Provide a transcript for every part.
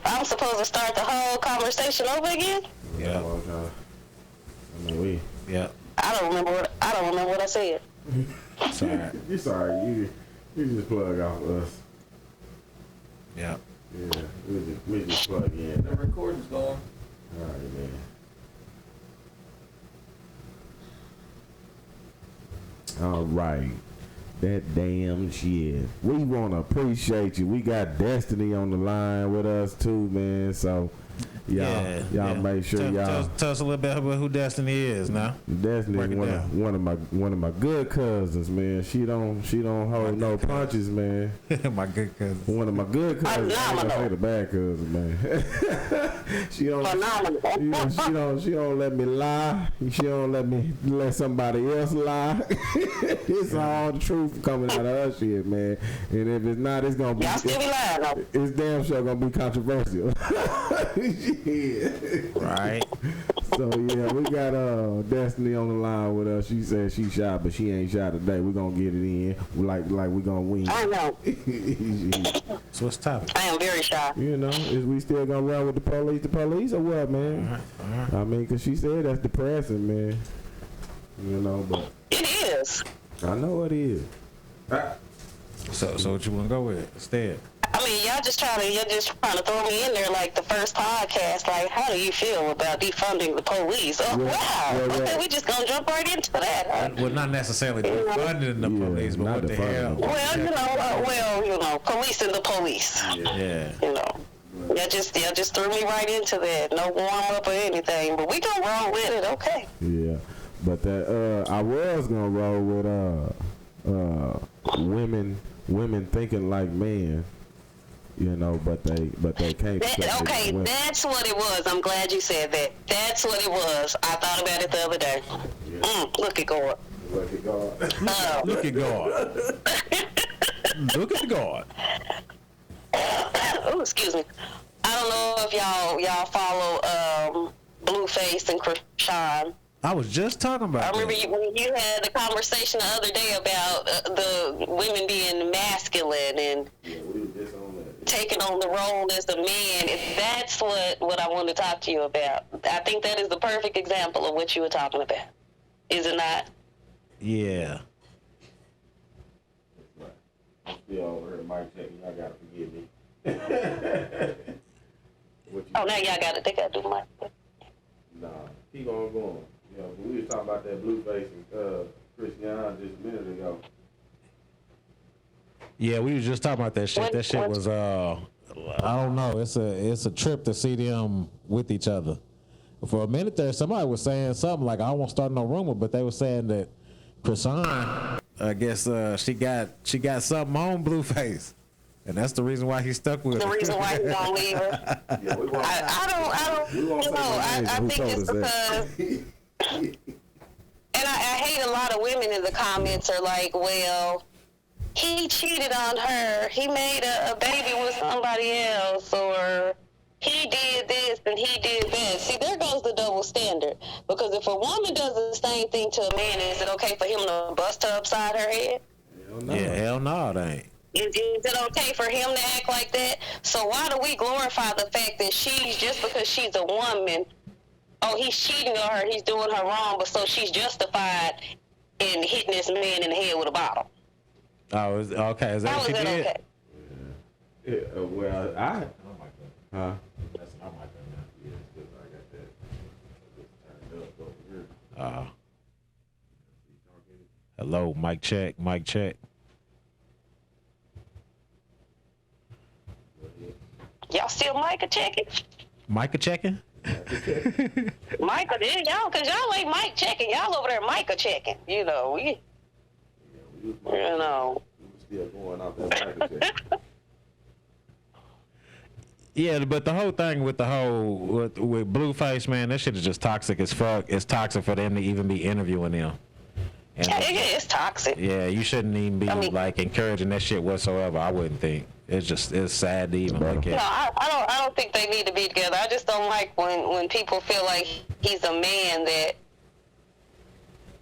I'm supposed to start the whole conversation over again? Yeah. I don't remember what I said. Sorry. You sorry. You just plug off us. Yeah. Yeah. We just plug in. The recording's going. All right, man. All right. That damn shit. We want to appreciate you. We got Destiny on the line with us too, man. So y'all make sure tell us a little bit about who Destiny is now. Destiny is one of my good cousins, man. She don't hold no punches, man. My good cousin. One of my good cousins. I don't say the bad cousin, man. she don't let me lie. She don't let somebody else lie. It's all the truth coming out of her shit, man. And if it's not, it's gonna be. Y'all still be lying though. It's damn sure gonna be controversial. Right. So yeah, we got Destiny on the line with us. She said she shot, but she ain't shot today. We're gonna get it in. Like we gonna win. I know. So what's the topic? I am very shy. You know, is we still gonna run with the police or what, man? All right. I mean, cause she said that's depressing, man. You know, but it is. I know it is. So what you wanna go with instead? I mean, y'all just trying to throw me in there like the first podcast. Like, how do you feel about defunding the police? Oh, wow. Okay, we just gonna jump right into that. Huh? Well, not necessarily defunding the police, but what the hell? Well, policing the police. Yeah. You know. Y'all just threw me right into that. No warm up or anything, but we gonna roll with it, okay? Yeah, but that I was gonna roll with women thinking like men, you know, but they can't. Okay, that's what it was. I'm glad you said that. That's what it was. I thought about it the other day. Yeah. Look at God. Look at God. Look at God. Look at God. Oh, excuse me. I don't know if y'all follow Blueface and Krishan. I was just talking about I remember when you had the conversation the other day about the women being masculine and taking on the role as the man. That's what I want to talk to you about. I think that is the perfect example of what you were talking about. Is it not? Yeah. Still over here, mic checking. Y'all gotta forgive me. Now y'all they gotta do the mic. Nah, keep on going. You know, we was talking about that Blueface and Christian just a minute ago. Yeah, we was just talking about that shit. That shit was I don't know. It's a trip to see them with each other. For a minute there, somebody was saying something like, I won't start no rumor, but they were saying that Krishan, I guess she got something on Blueface, and that's the reason why he stuck with her. The reason why he's gonna leave her. I think it's because. And I hate a lot of women in the comments are like, well, he cheated on her. He made a baby with somebody else, or he did this and he did that. See, there goes the double standard. Because if a woman does the same thing to a man, is it okay for him to bust her upside her head? Hell no, it ain't. Is it okay for him to act like that? So why do we glorify the fact that just because she's a woman, oh, he's cheating on her, he's doing her wrong, but so she's justified in hitting this man in the head with a bottle. Oh, okay. Is that what she did? Okay? Yeah. Well, I. Huh? That's not my thing now. Yeah, because I got that. Just turned up over here. Hello, mic check, mic check. Y'all still Micah checking? Micah checking? Micah, then y'all, cause y'all ain't mic checking. Y'all over there Micah checking. You know, we still going out there Micah checking. Yeah, but the whole thing with with Blueface, man, that shit is just toxic as fuck. It's toxic for them to even be interviewing them. And it's toxic. Yeah, you shouldn't even be like encouraging that shit whatsoever. I wouldn't think. It's sad to even look at. No, I don't think they need to be together. I just don't like when people feel like he's a man that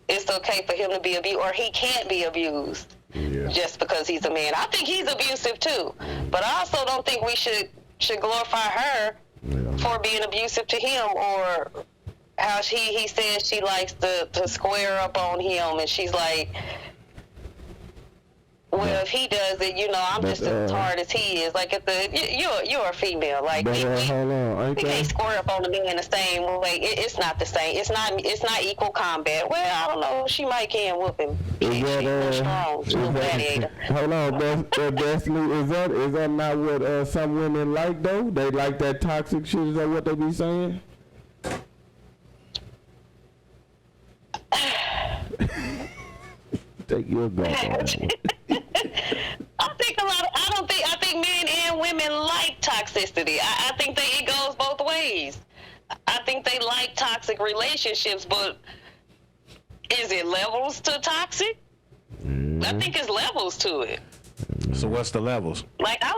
it's okay for him to be abused or he can't be abused just because he's a man. I think he's abusive too, but I also don't think we should glorify her for being abusive to him or how he says she likes to square up on him, and she's like, well, if he does it, I'm just as hard as he is. Like, you're a female. Like, we can't square up on the man the same way. It's not the same. It's not equal combat. Well, I don't know. She might can whoop him. She's strong. She's a gladiator. Hold on, Destiny. Is that not what some women like though? They like that toxic shit. Is that what they be saying? Take your back on. I think men and women like toxicity. I think it goes both ways. I think they like toxic relationships, but is it levels to toxic? I think it's levels to it. So what's the levels? Like I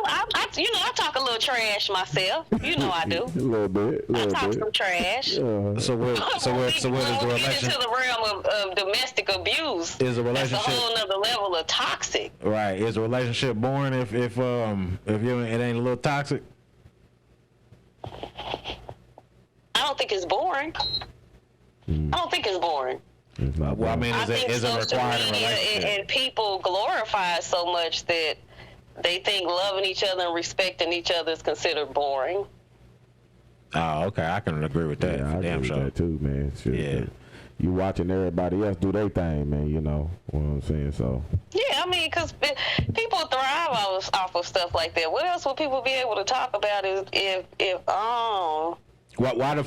talk a little trash myself. You know I do. A little bit. I talk some trash. So what is the relationship? Get into the realm of domestic abuse. Is a relationship? That's a whole nother level of toxic. Right. Is a relationship boring if it ain't a little toxic? I don't think it's boring. I don't think it's boring. Well, I mean, is it required in a relationship? And people glorify it so much that they think loving each other and respecting each other is considered boring. Oh, okay. I can agree with that. Yeah, I damn agree sure. with that too, man. Shit, yeah. You watching everybody else do their thing, man. You know what I'm saying? So. Yeah, I mean, because people thrive off of stuff like that. What else would people be able to talk about if Why do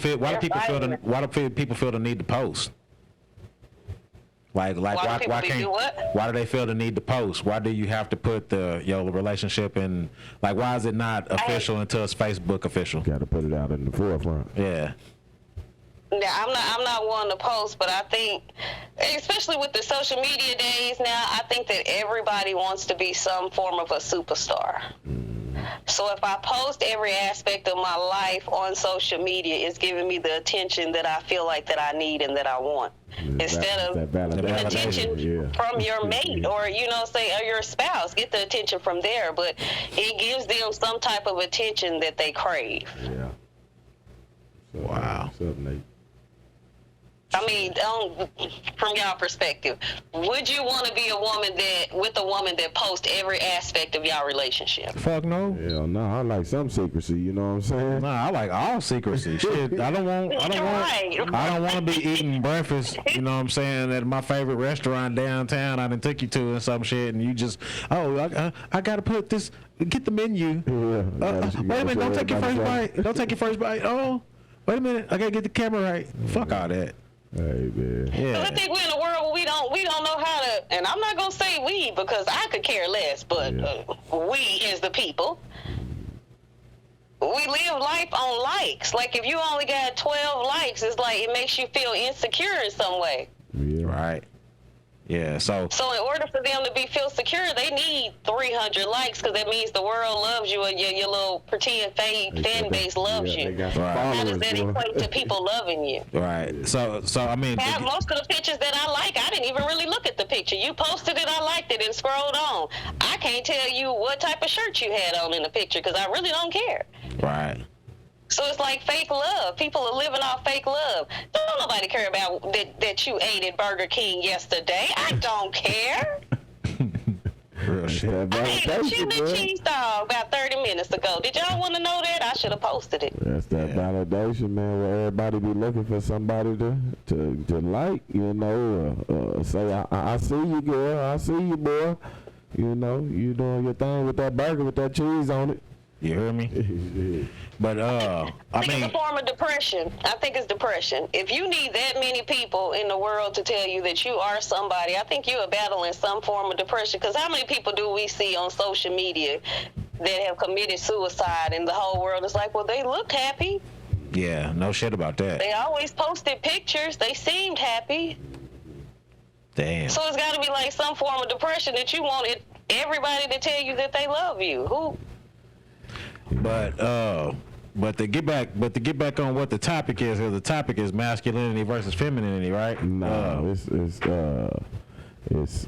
people feel the need to post? Why do they feel the need to post? Why do you have to put your relationship in? Like, why is it not official until it's Facebook official? Got to put it out in the forefront. Yeah. Yeah, I'm not one to post, but I think, especially with the social media days now, I think that everybody wants to be some form of a superstar. So if I post every aspect of my life on social media, it's giving me the attention that I feel like that I need and that I want. Instead of attention from your mate or, or your spouse. Get the attention from there. But it gives them some type of attention that they crave. Yeah. So, wow. What's up, Nate? I mean, from y'all perspective, would you want to be with a woman that posts every aspect of y'all relationship? Fuck no. Hell no. I like some secrecy. You know what I'm saying? Nah, I like all secrecy. Shit, I don't want to be eating breakfast. You know what I'm saying? At my favorite restaurant downtown, I done took you to and some shit, and you just I gotta put this. Get the menu. Yeah, wait a minute! Don't take your first bite. Don't take your first bite. Oh, wait a minute! I gotta get the camera right. Fuck all that. Hey, man. Yeah. I think we're in a world where we don't know how to, and I'm not gonna say we because I could care less, but we as the people, we live life on likes. Like if you only got 12 likes, it's like it makes you feel insecure in some way. Yeah. Right. Yeah, so in order for them to feel secure, they need 300 likes because that means the world loves you and your little pretend fan base loves you. How does that equate to people loving you? Right. So I mean, most of the pictures that I like, I didn't even really look at the picture. You posted it, I liked it, and scrolled on. I can't tell you what type of shirt you had on in the picture because I really don't care. Right. So it's like fake love. People are living off fake love. Don't nobody care about that you ate at Burger King yesterday. I don't care. Real shit. I ate a chili cheese dog about 30 minutes ago. Did y'all want to know that? I should have posted it. That's that validation, man, where everybody be looking for somebody to like, you know, say, I see you, girl. I see you, boy. You know, you doing your thing with that burger with that cheese on it. You hear me? But I think it's a form of depression. I think it's depression. If you need that many people in the world to tell you that you are somebody, I think you are battling some form of depression. Because how many people do we see on social media that have committed suicide, and the whole world is like, well, they look happy. Yeah, no shit about that. They always posted pictures. They seemed happy. Damn. So it's got to be like some form of depression that you wanted everybody to tell you that they love you. Who? But to get back on what the topic is, the topic is masculinity versus femininity, right? No, it's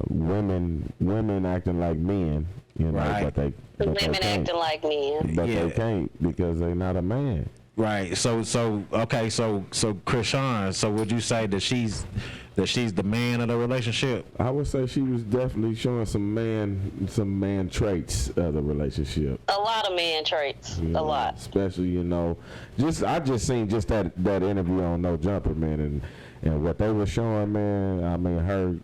women acting like men, you know, right. but women acting like men, but they can't because they're not a man. Right. So Krishan, so would you say that she's the man of the relationship? I would say she was definitely showing some man traits of the relationship. A lot of man traits. You know, a lot. Especially, you know, I just seen that interview on No Jumper, man, and what they were showing, man. I mean, her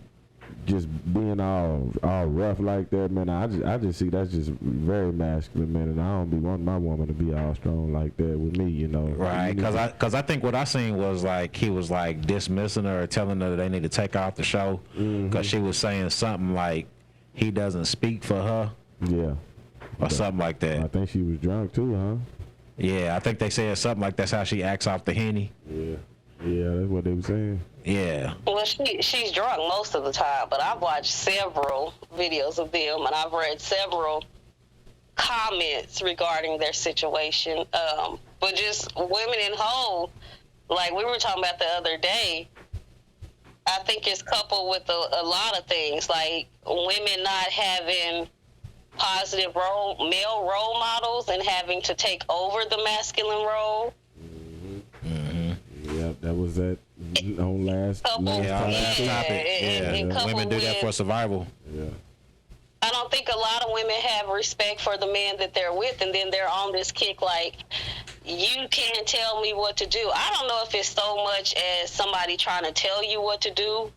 just being all rough like that, man. I just see that's just very masculine, man. And I don't be wanting my woman to be all strong like that with me, you know. Right, because I think what I seen was like he was like dismissing her, or telling her that they need to take her off the show because she was saying something like he doesn't speak for her, or something like that. I think she was drunk too, huh? Yeah, I think they said something like that's how she acts off the Henny. Yeah, that's what they were saying. Yeah. Well, she's drunk most of the time, but I've watched several videos of them, and I've read several comments regarding their situation. But just women in whole, like we were talking about the other day, I think it's coupled with a lot of things, like women not having positive male role models and having to take over the masculine role. Yep, that was that on last topic. Yeah, women do that for survival. Yeah. I don't think a lot of women have respect for the man that they're with, and then they're on this kick like, you can't tell me what to do. I don't know if it's so much as somebody trying to tell you what to do,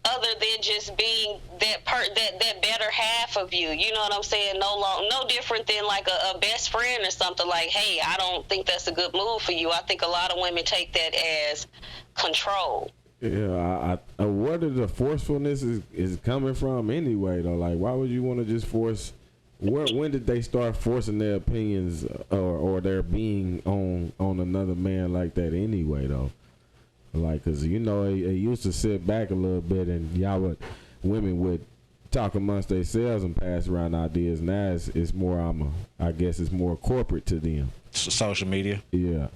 other than just being that better half of you. You know what I'm saying? No different than like a best friend or something. Like, hey, I don't think that's a good move for you. I think a lot of women take that as control. Yeah, where did the forcefulness is coming from anyway, though? Like, why would you want to just force? When did they start forcing their opinions or their being on another man like that anyway, though? Like, cause you know, it used to sit back a little bit, and women would talk amongst themselves and pass around ideas. Now it's more, I guess it's more corporate to them. Social media. Yeah.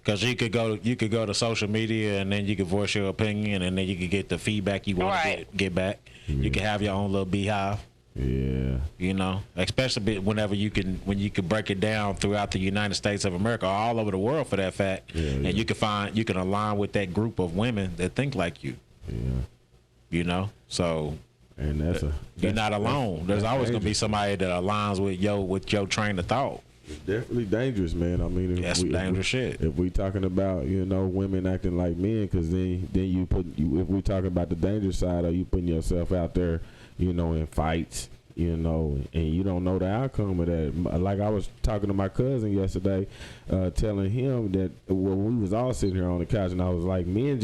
Cause you could go to social media, and then you could voice your opinion, and then you could get the feedback you want to get back. Yeah. You can have your own little beehive. Yeah. You know, especially when you can break it down throughout the United States of America, or all over the world for that fact, and you can align with that group of women that think like you. Yeah. You know, so. And you're not alone. There's always gonna be somebody that aligns with your train of thought. It's definitely dangerous, man. I mean, that's dangerous shit. If we talking about, you know, women acting like men, because then if we talking about the dangerous side, are you putting yourself out there, you know, in fights, you know, and you don't know the outcome of that. Like I was talking to my cousin yesterday, telling him that we was all sitting here on the couch, and I was like, men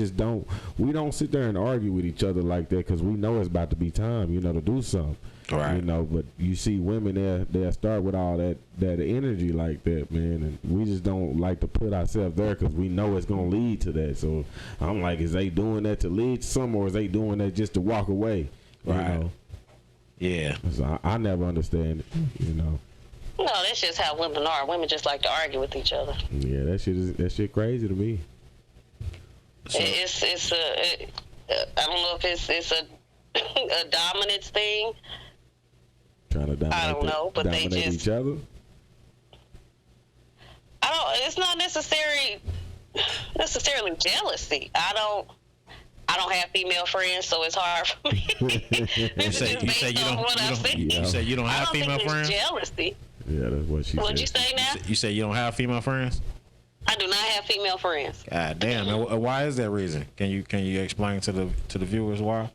we don't sit there and argue with each other like that, because we know it's about to be time, you know, to do something. Right. You know, but you see women they'll start with all that energy like that, man, and we just don't like to put ourselves there because we know it's gonna lead to that. So I'm like, is they doing that to lead to something, or is they doing that just to walk away? Right. You know? Yeah. So I never understand it, you know. No, that's just how women are. Women just like to argue with each other. Yeah, that shit crazy to me. So, I don't know if it's a dominance thing. Trying to dominate, I don't know, but they just each other. It's not necessarily jealousy. I don't have female friends, so it's hard for me. You said you don't have female friends? Jealousy. Yeah, that's what she said. What'd you say now? You said you don't have female friends? I do not have female friends. God damn! And why is that reason? Can you explain to the viewers why?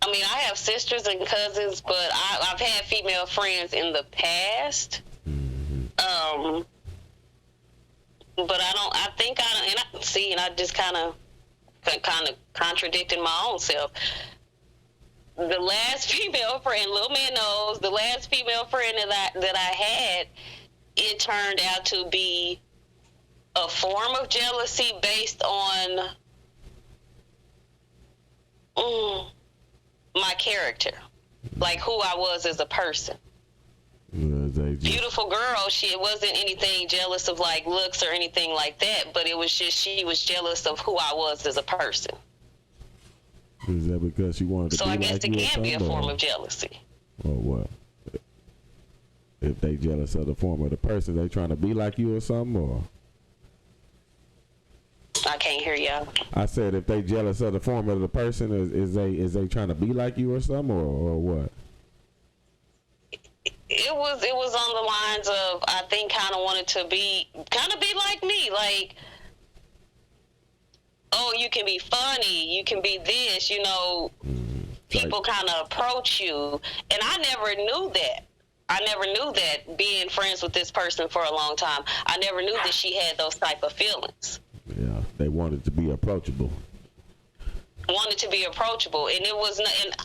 I mean, I have sisters and cousins, but I've had female friends in the past. Mm-hmm. But I think I don't. And I just kind of contradicting my own self. The last female friend, little man knows, the last female friend that I had, it turned out to be a form of jealousy based on my character, like who I was as a person. Beautiful girl. It wasn't anything jealous of like looks or anything like that, but it was just she was jealous of who I was as a person. Is that because she wanted to so be I guess like it you can be a form of jealousy. Or what? If they jealous of the form of the person, they trying to be like you or something, or? I can't hear y'all. I said if they jealous of the form of the person, is they trying to be like you or something, or what? It was on the lines of, I think, kind of wanted to be like me, like, oh, you can be funny, you can be this, people kind of approach you, and I never knew that. Being friends with this person for a long time, I never knew that she had those type of feelings. Yeah, they wanted to be approachable. And it was not, and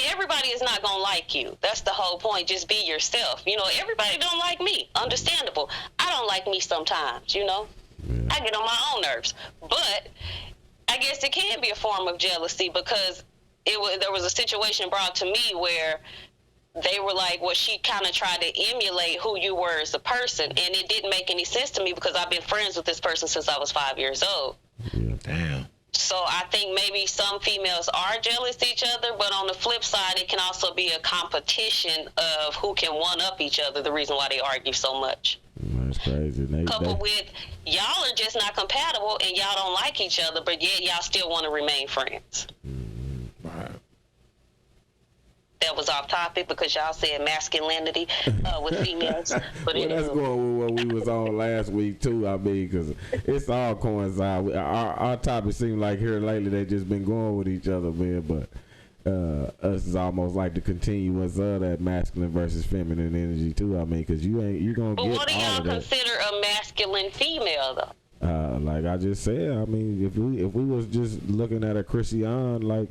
everybody is not gonna like you. That's the whole point. Just be yourself. Everybody don't like me. Understandable. I don't like me sometimes. Yeah. I get on my own nerves. But I guess it can be a form of jealousy because there was a situation brought to me where they were like, well, she kind of tried to emulate who you were as a person, and it didn't make any sense to me because I've been friends with this person since I was 5 years old. Yeah. Damn. So I think maybe some females are jealous of each other, but on the flip side, it can also be a competition of who can one-up each other, the reason why they argue so much. That's crazy. Coupled with, y'all are just not compatible, and y'all don't like each other, but yet y'all still want to remain friends. Right. That was off topic because y'all said masculinity with females. But well, that's going with what we was on last week too. I mean, because it's all coincide. Our topic seemed like here lately they just been going with each other, man. But us is almost like the continuance of that masculine versus feminine energy too. I mean, because you're gonna get all of that. But what do y'all consider a masculine female though? Like I just said, I mean, if we was just looking at a Christian, like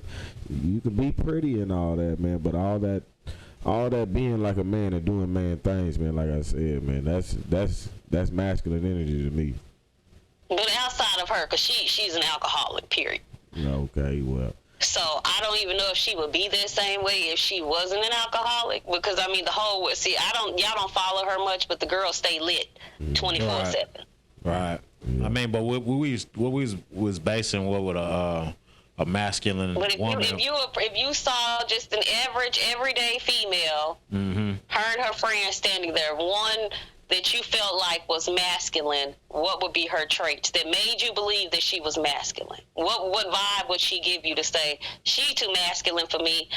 you could be pretty and all that, man, but all that being like a man and doing man things, man, like I said, man, that's masculine energy to me. But outside of her, because she's an alcoholic, period. Okay, well. So I don't even know if she would be the same way if she wasn't an alcoholic, because I mean y'all don't follow her much, but the girls stay lit 24/7. Right. I mean, but what we was basing what would a masculine woman. If you saw just an average everyday female, her and her friend standing there, one that you felt like was masculine, what would be her traits that made you believe that she was masculine? What vibe would she give you to say she too masculine for me?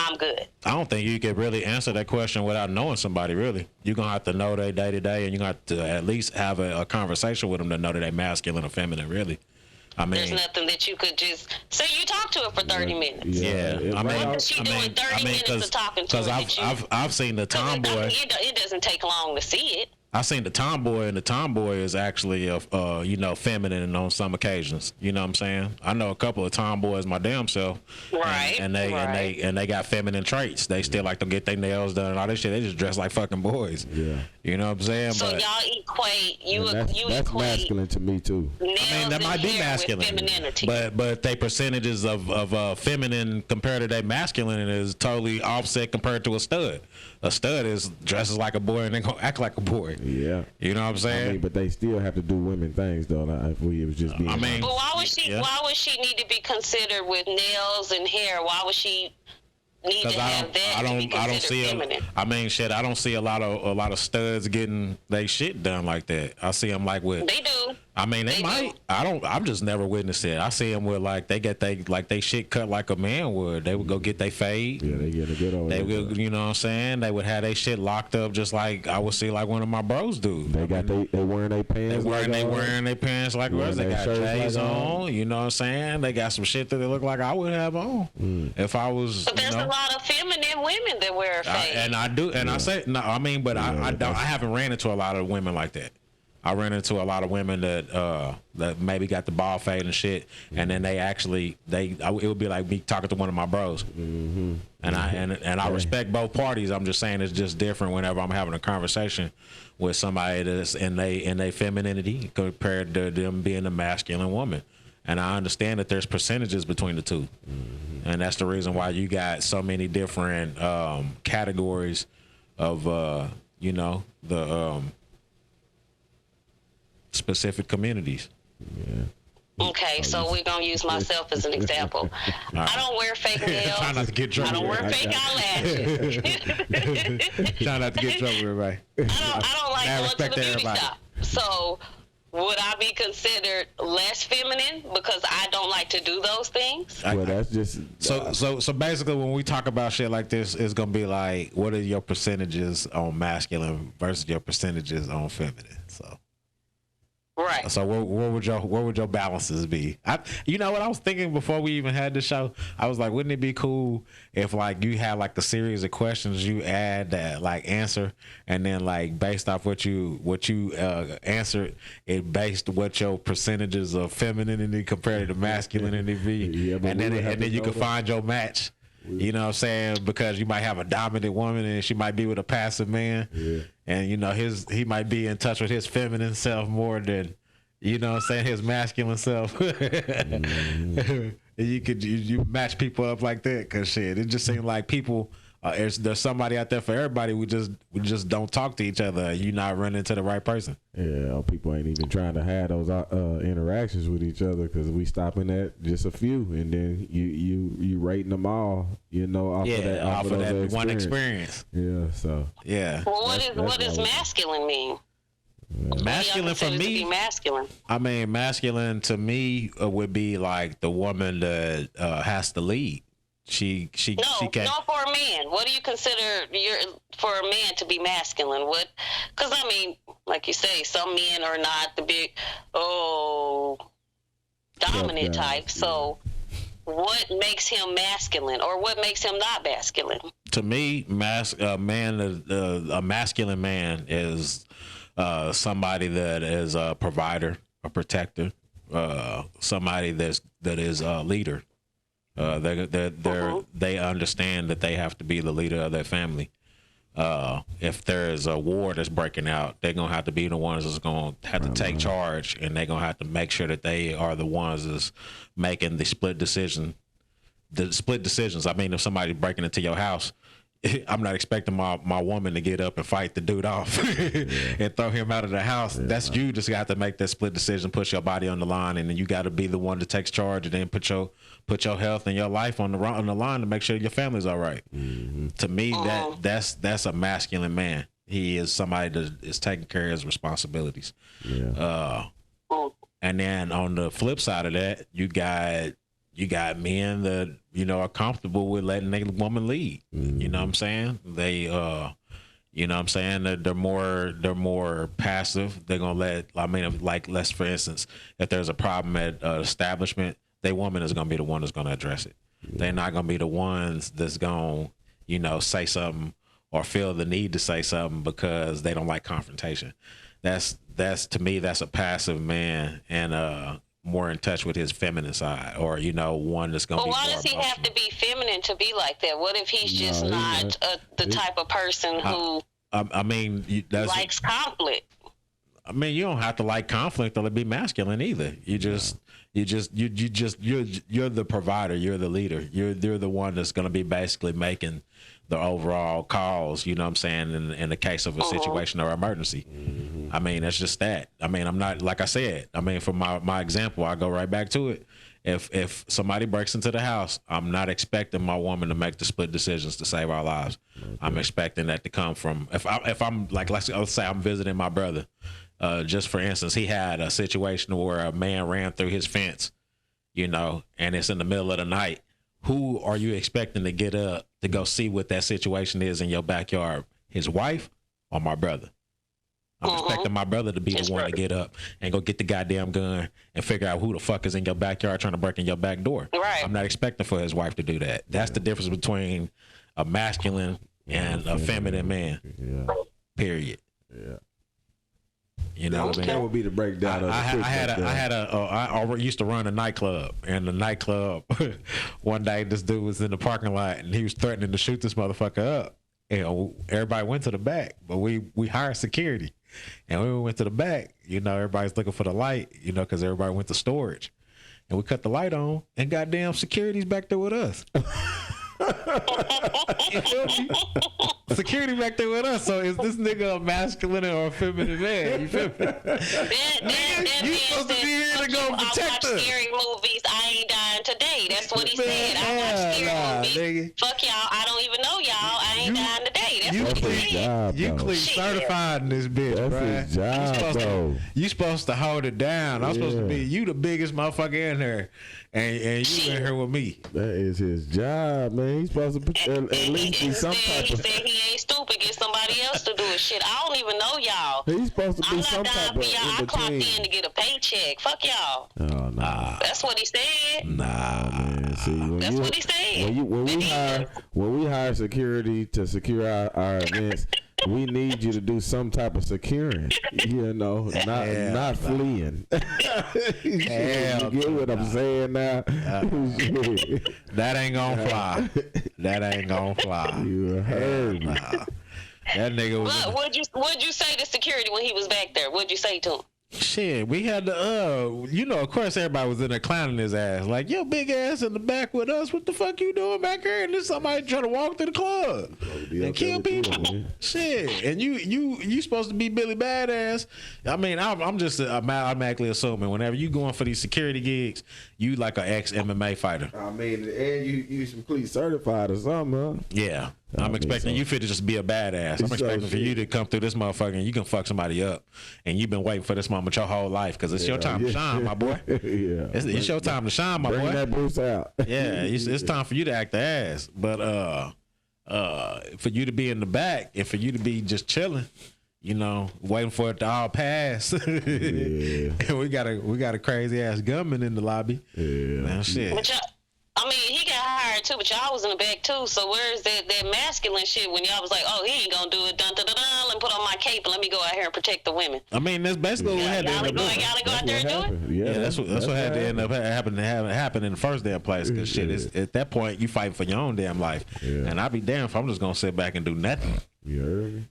I'm good. I don't think you could really answer that question without knowing somebody, really. You're going to have to know their day-to-day, and you're going to have to at least have a conversation with them to know that they're masculine or feminine, really. I mean, there's nothing that you could just say. You talk to her for 30 minutes. Yeah. I mean, what does she do in 30 minutes of talking to her? Because I've seen the tomboy. It doesn't take long to see it. I seen the tomboy, and the tomboy is actually feminine on some occasions. You know what I'm saying? I know a couple of tomboys my damn self, right? And they got feminine traits. They still like to get their nails done and all this shit. They just dress like fucking boys. Yeah, you know what I'm saying? So y'all equate that's equate masculine to me too. I mean, that might be masculine, but they percentages of feminine compared to their masculine is totally offset compared to a stud. A stud is dresses like a boy and they gonna act like a boy. Yeah, you know what I'm saying. I mean, but they still have to do women things though. If we was just being, but why would she need to be considered with nails and hair? Why would she need to have that to be considered feminine. I mean, shit, I don't see a lot of studs getting they shit done like that. I see them like with. They do. I mean, they might. Do. I'm just never witnessed it. I see them with like they get they shit cut like a man would. They would go get they fade. Yeah, they get a good old. They would, you know what I'm saying? They would have their shit locked up just like I would see like one of my bros do. They wearing their pants. They wearing their pants like us. They got J's on. You know what I'm saying? They got some shit that they look like I would have on if I was. But there's a lot of feminine women that wear fade. And I do, and I say no. I mean, but I don't. I haven't ran into a lot of women like that. I ran into a lot of women that maybe got the ball fade and shit, and then it would be like me talking to one of my bros, and I respect both parties. I'm just saying it's just different whenever I'm having a conversation with somebody that's in they femininity compared to them being a masculine woman, and I understand that there's percentages between the two, and that's the reason why you got so many different categories of the specific communities. Yeah. Okay, so we're gonna use myself as an example. Right. I don't wear fake nails. Try not to get trouble. I don't wear fake eyelashes. Try not to get trouble, everybody. I don't like going to the beauty shop. So would I be considered less feminine because I don't like to do those things? Well, that's just so basically when we talk about shit like this, it's gonna be like, what are your percentages on masculine versus your percentages on feminine? So. Right. So what would your balances be? You know what I was thinking before we even had the show? I was like, wouldn't it be cool if like you had like the series of questions you add that like answer, and then like based off what you answered, it based what your percentages of femininity compared to masculinity be, and then you can find your match. You know what I'm saying? Because you might have a dominant woman and she might be with a passive man. Yeah. And you know, he might be in touch with his feminine self more than, you know what I'm saying, his masculine self. You match people up like that, cause shit, it just seems like people there's somebody out there for everybody. We just don't talk to each other. You not running into the right person. Yeah, people ain't even trying to have those interactions with each other because we stopping at just a few, and then you rating them all, you know, off of that one experience. Yeah, so yeah. Well, what does masculine mean? Masculine for me, masculine. I mean, masculine to me would be like the woman that has to lead. She can't. No, for a man. What do you consider for a man to be masculine? What? Because I mean, like you say, some men are not the big, dominant type. So, what makes him masculine, or what makes him not masculine? To me, a masculine man is somebody that is a provider, a protector, somebody that is a leader. They understand that they have to be the leader of their family. If there's a war that's breaking out, they're gonna have to be the ones that's gonna have to take charge, and they're gonna have to make sure that they are the ones that's making the split decisions. I mean, if somebody's breaking into your house, I'm not expecting my woman to get up and fight the dude off and throw him out of the house. Yeah, that's you just got to make that split decision, put your body on the line, and then you got to be the one that takes charge, and then put your health and your life on the line to make sure your family's all right. Mm-hmm. To me, that's a masculine man. He is somebody that is taking care of his responsibilities. Yeah. And then on the flip side of that, you got men that, you know, are comfortable with letting their woman lead. Mm-hmm. You know what I'm saying? They, you know what I'm saying? They're more passive. They're going to let's for instance, if there's a problem at establishment, their woman is going to be the one that's going to address it. Yeah. They're not going to be the ones that's going to, you know, say something or feel the need to say something because they don't like confrontation. That's to me, that's a passive man and, more in touch with his feminine side, or, you know, one that's going to be more emotional. Why does he have to be feminine to be like that? What if he's just not the type of person who I mean, likes conflict? I mean, you don't have to like conflict or be masculine either. You're the provider. You're the leader. You're the one that's going to be basically making the overall calls, you know what I'm saying, in the case of a situation or emergency. Mm-hmm. I mean, that's just that. I mean, I'm not, like I said, I mean, for my example, I go right back to it. if somebody breaks into the house, I'm not expecting my woman to make the split decisions to save our lives. Okay. I'm expecting that to come from if I'm like let's say I'm visiting my brother. Just for instance, he had a situation where a man ran through his fence, and it's in the middle of the night. Who are you expecting to get up to go see what that situation is in your backyard? His wife or my brother? I'm expecting my brother to be the one to get up and go get the goddamn gun and figure out who the fuck is in your backyard trying to break in your back door. Right. I'm not expecting for his wife to do that. That's the difference between a masculine and a feminine man. Yeah. Period. Yeah. You know what I mean? That would be the breakdown. I used to run a nightclub, and the nightclub one day this dude was in the parking lot and he was threatening to shoot this motherfucker up. And everybody went to the back, but we hired security, and when we went to the back, everybody's looking for the light, because everybody went to storage, and we cut the light on, and goddamn security's back there with us. You feel me? Security back there with us. So is this nigga a masculine or a feminine man? You feel me? You supposed to be here to go protect us. I watch scary movies. I ain't dying today. That's what he said. I watch scary movies. Nigga. Fuck y'all. I don't even know y'all. I ain't dying today. That's what he said. You clean certified in this bitch, that's right? His job, you supposed to hold it down. I'm supposed to be you the biggest motherfucker in here. And you in here with me. That is his job, man. He's supposed to at least be some type of... He said he ain't stupid. Get somebody else to do it. Shit, I don't even know y'all. He's supposed to be some type of I clocked in to get a paycheck. Fuck y'all. Oh, nah. That's what he said. Nah, man. See, that's what he said. When we hire security to secure our events, we need you to do some type of securing, not fleeing. You get what I'm saying now? That ain't gonna fly. That ain't gonna fly. You heard me. That nigga was. But what'd you say to security when he was back there? What'd you say to him? Shit, we had to, of course everybody was in there clowning his ass. Like, your big ass in the back with us. What the fuck you doing back here? And there's somebody trying to walk to the club and kill people. Shit. And you supposed to be Billy Badass. I mean, I'm just automatically assuming whenever you going for these security gigs, you like an ex-MMA fighter. I mean, and you some police certified or something, huh? Yeah. I'm expecting you fit to just be a badass. I'm expecting for you to come through this motherfucker and you can fuck somebody up. And you've been waiting for this moment your whole life because it's your time to shine, my boy. It's your time to shine, my boy. Bring that Bruce out. Yeah, it's time for you to act the ass. But for you to be in the back and for you to be just chilling, waiting for it to all pass. And we got a crazy ass gunman in the lobby. Yeah. Man, shit. I mean, he got hired too, but y'all was in the back too. So where's that masculine shit when y'all was like, oh, he ain't gonna do it, dun dun dun dun, let me put on my cape and let me go out here and protect the women. I mean, that's basically what we had to end up doing. Y'all go out there and do it? Yeah, that's what had to end up happening in the first damn place. Because shit, at that point, you fighting for your own damn life. Yeah. And I'd be damned if I'm just gonna sit back and do nothing. You heard me?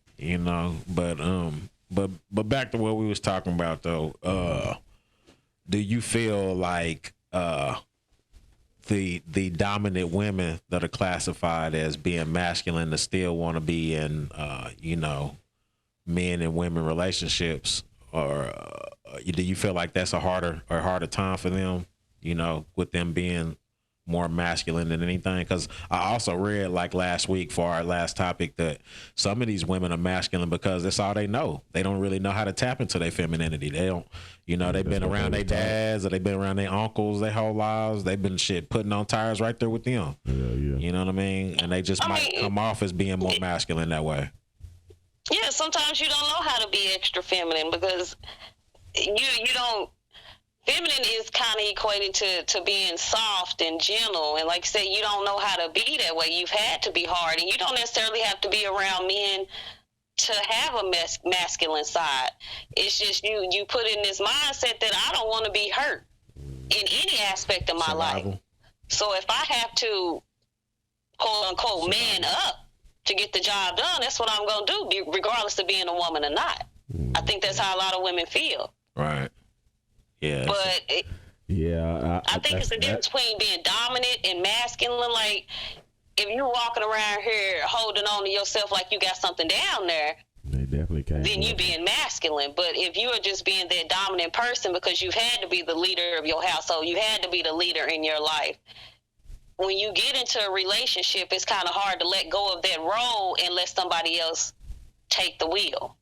But back to what we was talking about though. Do you feel like the dominant women that are classified as being masculine to still want to be in men and women relationships, or do you feel like that's a harder time for them, with them being more masculine than anything? Because I also read like last week for our last topic that some of these women are masculine because that's all they know. They don't really know how to tap into their femininity. They don't, they've been around their dads or they've been around their uncles their whole lives. They've been putting on tires right there with them. Yeah. You know what I mean? And they just might come off as being more masculine that way. Yeah, sometimes you don't know how to be extra feminine because you don't. Feminine is kind of equated to being soft and gentle. And like I said, you don't know how to be that way. You've had to be hard. And you don't necessarily have to be around men to have a masculine side. It's just you put in this mindset that I don't want to be hurt in any aspect of my life. So if I have to, quote unquote, man up to get the job done, that's what I'm going to do, regardless of being a woman or not. I think that's how a lot of women feel. Right. Yeah. But I think it's the difference between being dominant and masculine. Like, if you're walking around here holding on to yourself like you got something down there, it definitely came. Then you being masculine. But if you are just being that dominant person because you've had to be the leader of your household, you had to be the leader in your life. When you get into a relationship, it's kind of hard to let go of that role and let somebody else take the wheel.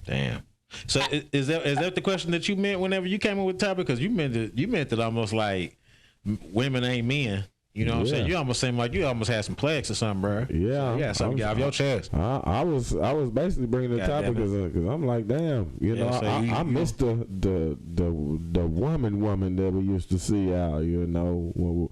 Damn. So is that the question that you meant whenever you came in with the topic? Because you meant it almost like women ain't men. You know what I'm saying? You almost seem like you almost had some plex or something, bro. Yeah, something get off your chest. I was basically bringing the topic because I'm like, damn, you know, I missed the woman that we used to see out. You know,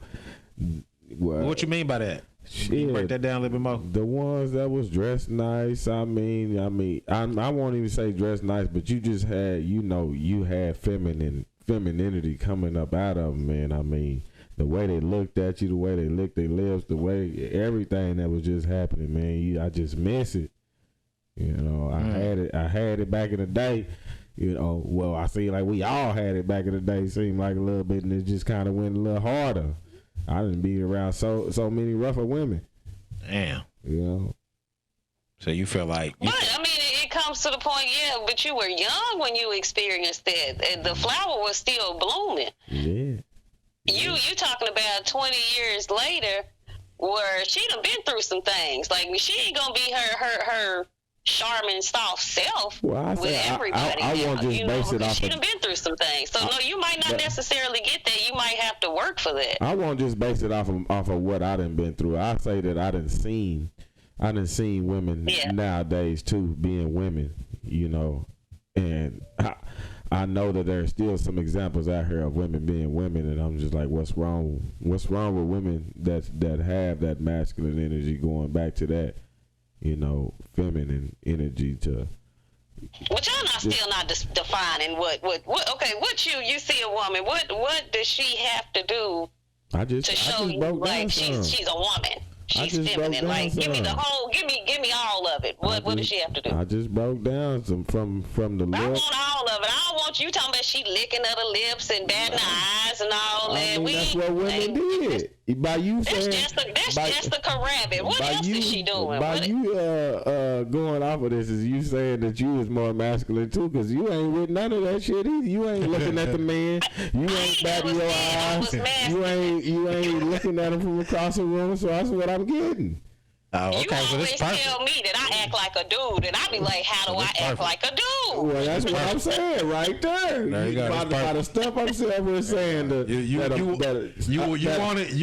what you mean by that? Can you break that down a little bit more? The ones that was dressed nice. I mean, I won't even say dressed nice, but you just had, you had femininity coming up out of them, man. I mean, the way they looked at you, the way they licked their lips, the way everything that was just happening, man. I just miss it. You know, I had it back in the day. You know, well, I see like we all had it back in the day. Seemed like a little bit, and it just kind of went a little harder. I didn't be around so many rougher women. Damn. You know. So you feel like. But I mean, it comes to the point, but you were young when you experienced that. And the flower was still blooming. Yeah. You talking about 20 years later, where she done been through some things. Like she ain't gonna be her charming, soft self with everybody. I want to just base it off. She done been through some things, so no, you might not necessarily get that. You might have to work for that. I won't just base it off of what I done been through. I say that I done seen women nowadays too being women, you know, and I know that there's still some examples out here of women being women, and I'm just like, what's wrong? What's wrong with women that have that masculine energy, going back to that, you know, feminine energy to. But y'all still not defining what okay, what you see a woman, what does she have to do to show you like she's a woman? She's feminine. Like give me all of it. What does she have to do? I just broke down some from the lip. I want all of it. I don't want you talking about she licking of the lips and batting her eyes and all that. I mean, that's what women did. By you saying that's just a rabbit. What else is she doing? By you going off of this is you saying that you was more masculine too, because you ain't with none of that shit either. You ain't looking at the man. You ain't batting your eyes. You ain't looking at him from across the room. So that's what I'm getting. Oh, okay. You always tell me that I act like a dude, and I be like, how do I act like a dude? Well, that's what I'm saying right there. There you go. By the stuff I'm saying that you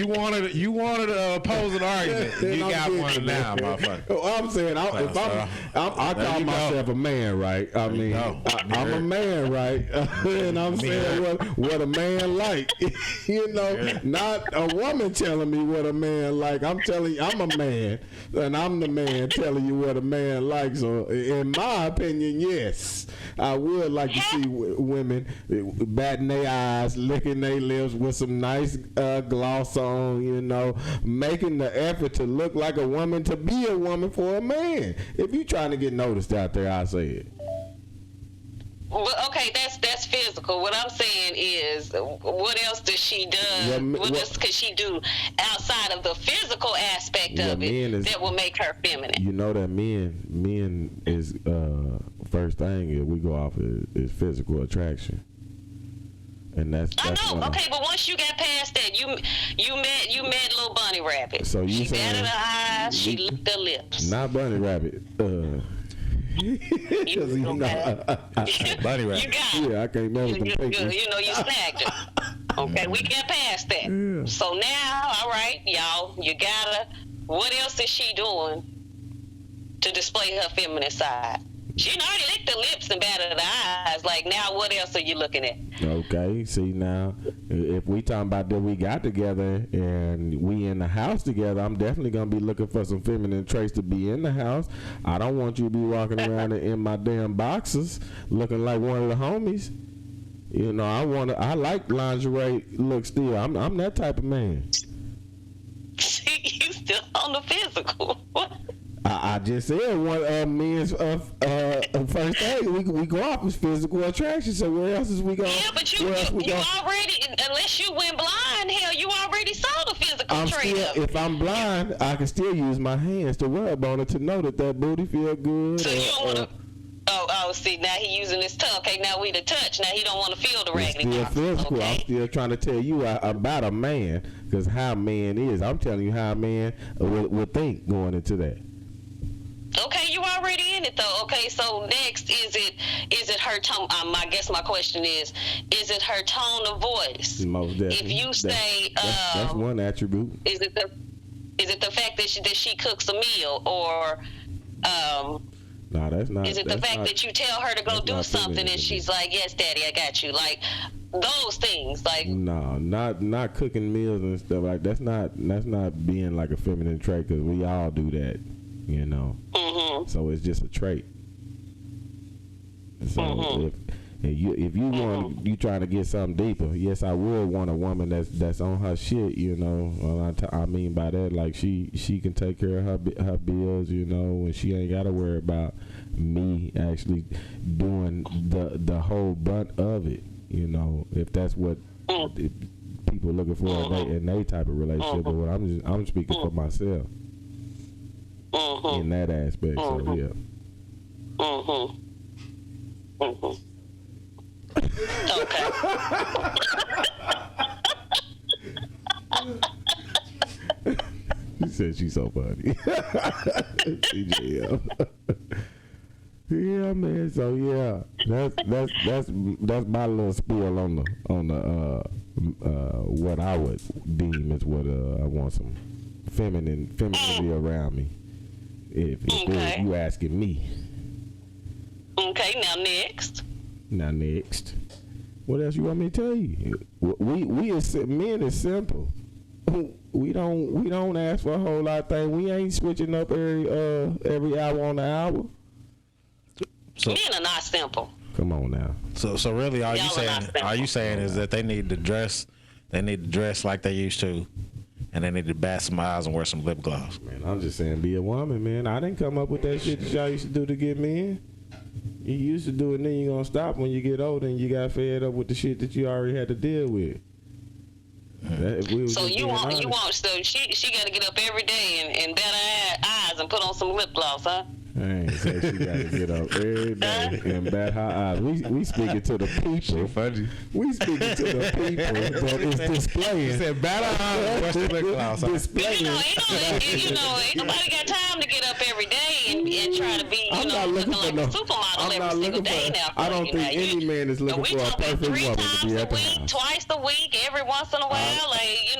wanted to oppose an argument. You got one now, motherfucker. I'm saying I call myself a man, right? I mean, I'm a man, right? And I'm saying what a man like. You know, not a woman telling me what a man like. I'm telling you, I'm a man. And I'm the man telling you what a man likes. So, in my opinion, yes, I would like to see women batting their eyes, licking their lips with some nice gloss on, you know, making the effort to look like a woman, to be a woman for a man. If you're trying to get noticed out there, I say it. Well, okay, that's physical. What I'm saying is, what else does she do? What else could she do outside of the physical aspect of it that will make her feminine? You know that men is first thing we go off is physical attraction, and that's I know. Okay, but once you got past that, you met little bunny rabbit. So you she batted her eyes, she licked her lips. Not bunny rabbit. You Buddy rabbit. You got it. Yeah, I can't remember the pictures. You know, you snagged it. Okay, we got past that. Yeah. So now, all right, y'all, you gotta. What else is she doing to display her feminine side? She already licked the lips and batted the eyes. Like, now what else are you looking at? Okay, see now, if we talking about that we got together and we in the house together, I'm definitely going to be looking for some feminine traits to be in the house. I don't want you to be walking around in my damn boxers looking like one of the homies. You know, I like lingerie look still. I'm that type of man. You still on the physical. I just said one men's first aid. We go off with physical attraction. So where else is we going? Yeah, but you already, unless you went blind, hell, you already saw the physical trait. If I'm blind, I can still use my hands to rub on it to know that booty feel good. So you don't want to. Oh, see, now he using his tongue. Okay, now we the touch. Now he don't want to feel the raggedy still marks. physical. Okay. I'm still trying to tell you about a man, because how a man is. I'm telling you how a man would think going into that. Okay, you already in it though. Okay, so next, is it her tone? I guess my question is it her tone of voice? Most definitely. If you say that's one attribute. Is it the fact that she cooks a meal, or No, that's not. Is it the fact that you tell her to go do something and she's like, "Yes, Daddy, I got you"? Like those things, like. No, not cooking meals and stuff like that's not being like a feminine trait, because we all do that, you know. Mm-hmm. So it's just a trait. So if you want, you trying to get something deeper, yes, I would want a woman that's on her shit, you know. I mean by that, like she can take care of her bills, you know, and she ain't got to worry about me actually doing the whole brunt of it, you know. If that's what people looking for in they type of relationship, but I'm speaking for myself in that aspect. So yeah. Okay. She said she's so funny. CJM. Yeah, man. So yeah, that's my little spiel on the what I would deem as what I want some femininity around me. If you asking me. Okay. Now next. What else you want me to tell you? We as men is simple. We don't ask for a whole lot of things. We ain't switching up every hour on the hour. So, men are not simple. Come on now. So really, are you saying is that they need to dress like they used to, and they need to bat some eyes and wear some lip gloss? Man, I'm just saying, be a woman, man. I didn't come up with that shit that y'all used to do to get men. You used to do it, and then you're gonna stop when you get older and you got fed up with the shit that you already had to deal with. So you want so she got to get up every day and bat her eyes and put on some lip gloss, huh? I ain't say she got to get up every day and bat her eyes. We speaking to the people. Funny. We speaking to the people that is displaying. He said bat her eyes, what's the lip gloss? Displaying. Ain't nobody got time to get up every day and try to be, looking like a supermodel every single day now. I don't think any man is looking for a perfect woman to be at the house. Twice a week, every once in a while.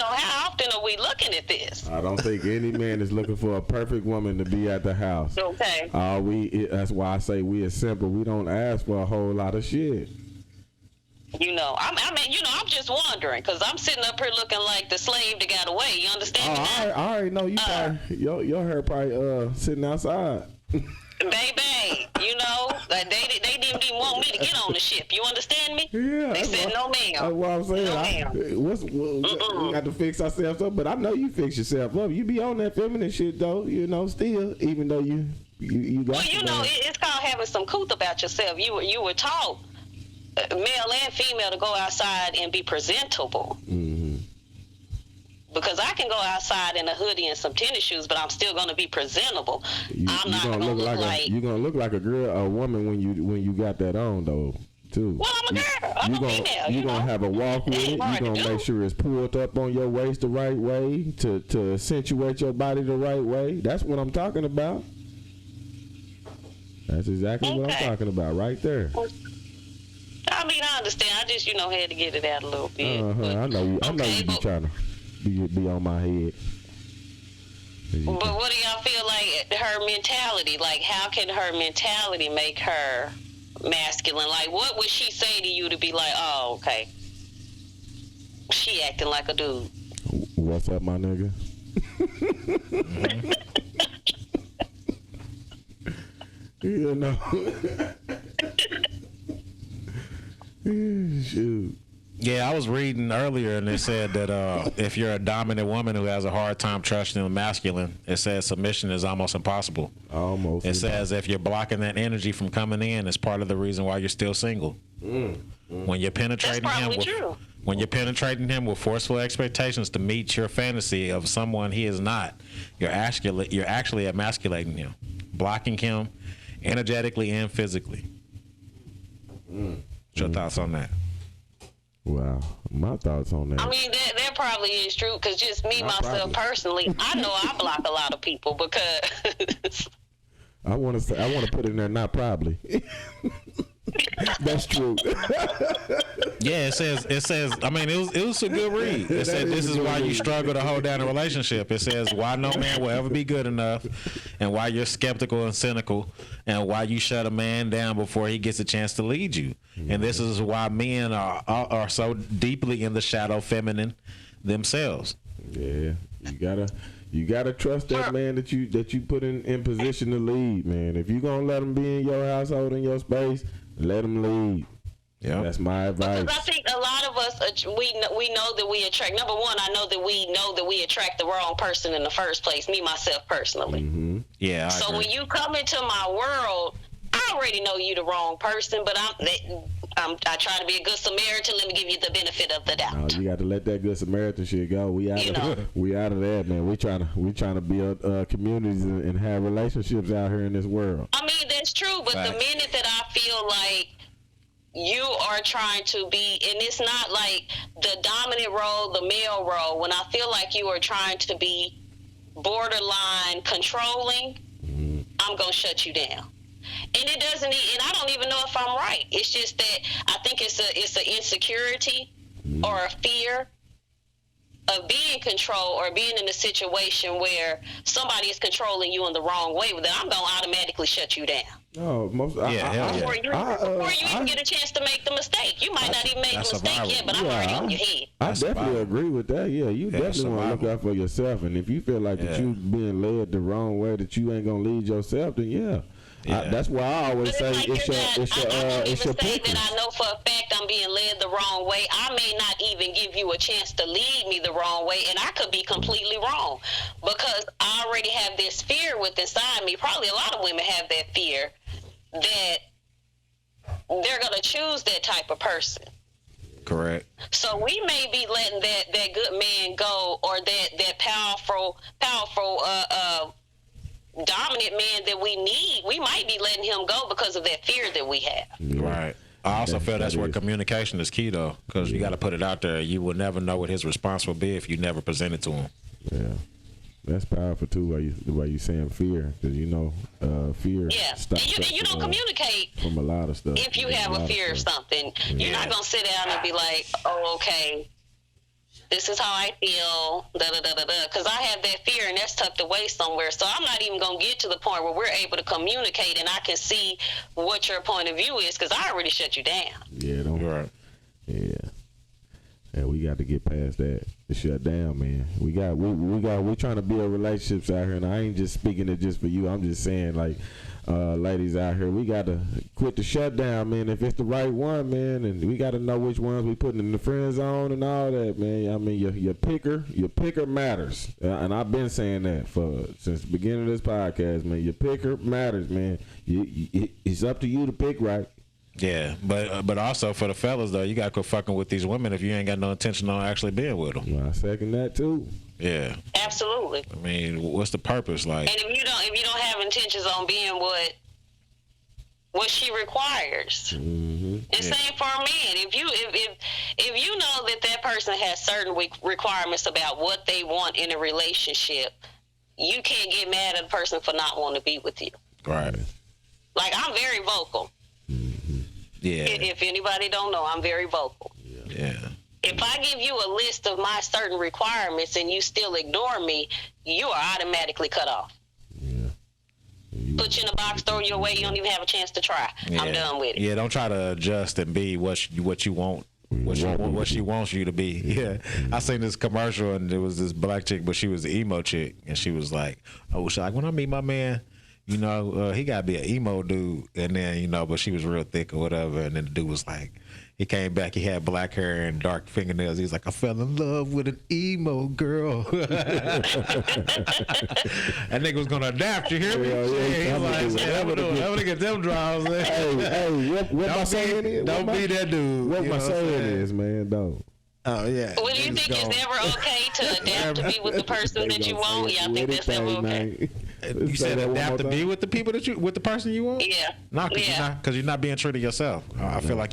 How often are we looking at this? I don't think any man is looking for a perfect woman to be at the house. Okay. That's why I say we are simple. We don't ask for a whole lot of shit. I'm just wondering, because I'm sitting up here looking like the slave that got away. You understand me now? I already know you probably, your hair probably sitting outside. Baby, they didn't even want me to get on the ship. You understand me? Yeah. They said, no, ma'am. That's what I'm saying. We got to fix ourselves up, but I know you fix yourself up. You be on that feminine shit, though, still, even though you got it's called having some couth about yourself. You were taught, male and female, to go outside and be presentable. Mm-hmm. Because I can go outside in a hoodie and some tennis shoes, but I'm still going to be presentable. I'm not going to look like you're going to look like a woman when you got that on, though, too. Well, I'm a girl. I'm a female. You're going to have a walk with it. You're going to make sure it's pulled up on your waist the right way to accentuate your body the right way. That's what I'm talking about. That's exactly what I'm talking about right there. I understand. I just, had to get it out a little bit. I know you be trying to be on my head. But what do y'all feel like her mentality? Like, how can her mentality make her masculine? Like, what would she say to you to be like, oh, okay, she acting like a dude? What's up, my nigga? Shoot. Yeah, I was reading earlier, and it said that if you're a dominant woman who has a hard time trusting the masculine, it says submission is almost impossible. Almost. It says if you're blocking that energy from coming in, it's part of the reason why you're still single. When you're penetrating when you're penetrating him with forceful expectations to meet your fantasy of someone he is not, you're actually emasculating him, blocking him energetically and physically. What's your thoughts on that? Wow, my thoughts on that. I mean, that probably is true, because just me, myself, personally, I know I block a lot of people because... I want to put in there, not probably. That's true. Yeah, it says. I mean, it was a good read. It said this is why you struggle to hold down a relationship. It says why no man will ever be good enough, and why you're skeptical and cynical, and why you shut a man down before he gets a chance to lead you. And this is why men are so deeply in the shadow feminine themselves. Yeah, you gotta trust that man that you put in position to lead, man. If you gonna let him be in your household, in your space, let him lead. Yeah, that's my advice. Because I think a lot of us, we know that we attract. Number one, I know that we attract the wrong person in the first place. Me, myself, personally. Mm-hmm. Yeah. So when you come into my world, I already know you the wrong person, but I try to be a good Samaritan. Let me give you the benefit of the doubt. No, you got to let that good Samaritan shit go. We out of that, man. We trying to build communities and have relationships out here in this world. I mean, that's true, but the minute that I feel like you are trying to be, and it's not like the dominant role, the male role, when I feel like you are trying to be borderline controlling, I'm going to shut you down. And it doesn't, and I don't even know if I'm right. It's just that I think it's an insecurity or a fear of being controlled or being in a situation where somebody is controlling you in the wrong way, then I'm going to automatically shut you down. Oh, before you even get a chance to make the mistake. You might not even make the mistake yet, but I'm already in your head. I definitely agree with that. Yeah, you definitely want to look out for yourself. And if you feel like that you being led the wrong way, that you ain't going to lead yourself, then yeah. That's why I always say it's your say that I know for a fact I'm being led the wrong way. I may not even give you a chance to lead me the wrong way, and I could be completely wrong because I already have this fear within inside me. Probably a lot of women have that fear that they're going to choose that type of person. Correct. So we may be letting that good man go, or that powerful dominant man that we need. We might be letting him go because of that fear that we have. Right. I also feel that's where communication is key, though, because you got to put it out there. You will never know what his response will be if you never present it to him. Yeah. That's powerful too. The way you saying fear, because fear. Yeah, you don't communicate from a lot of stuff. If you have a fear of something, you're not gonna sit down and be like, "Oh, okay, this is how I feel." Because I have that fear, and that's tucked away somewhere. So I'm not even gonna get to the point where we're able to communicate, and I can see what your point of view is, because I already shut you down. Yeah, right. Yeah. And we got to get past that. To shut down, man. We're trying to build relationships out here, and I ain't just speaking it just for you. I'm just saying, like, ladies out here, we got to quit the shutdown, man. If it's the right one, man, and we got to know which ones we putting in the friend zone and all that, man. I mean, your picker matters, and I've been saying that since the beginning of this podcast, man. Your picker matters, man. It's up to you to pick right. Yeah, but also for the fellas though, you gotta go fucking with these women if you ain't got no intention on actually being with them. Well, I second that too. Yeah, absolutely. I mean, what's the purpose, like? And if you don't have intentions on being what she requires, and same for a man. If you know that person has certain requirements about what they want in a relationship, you can't get mad at a person for not wanting to be with you. Right. Like, I'm very vocal. Yeah. If anybody don't know, I'm very vocal. Yeah. If I give you a list of my certain requirements and you still ignore me, you are automatically cut off. Yeah. Put you in a box, throw you away. You don't even have a chance to try. Yeah. I'm done with it. Yeah. Don't try to adjust and be what you want. What she wants you to be. Yeah. I seen this commercial and there was this black chick, but she was an emo chick, and she was like, "Oh, when I meet my man, You know, he got to be an emo dude. And then, you know, but she was real thick or whatever. And then the dude was like, he came back, he had black hair and dark fingernails. He was like, I fell in love with an emo girl. That nigga was going to adapt, you hear me? He was like, I'm going to get them draws. Hey, what my saying is? Don't be that dude. What my saying is, man, don't. Oh, yeah. Well, do you think it's never okay to adapt to be with the person that you want? Yeah, I think that's never okay. You said adapt to be with the people with the person you want? Yeah. No, because you're not being true to yourself. I feel like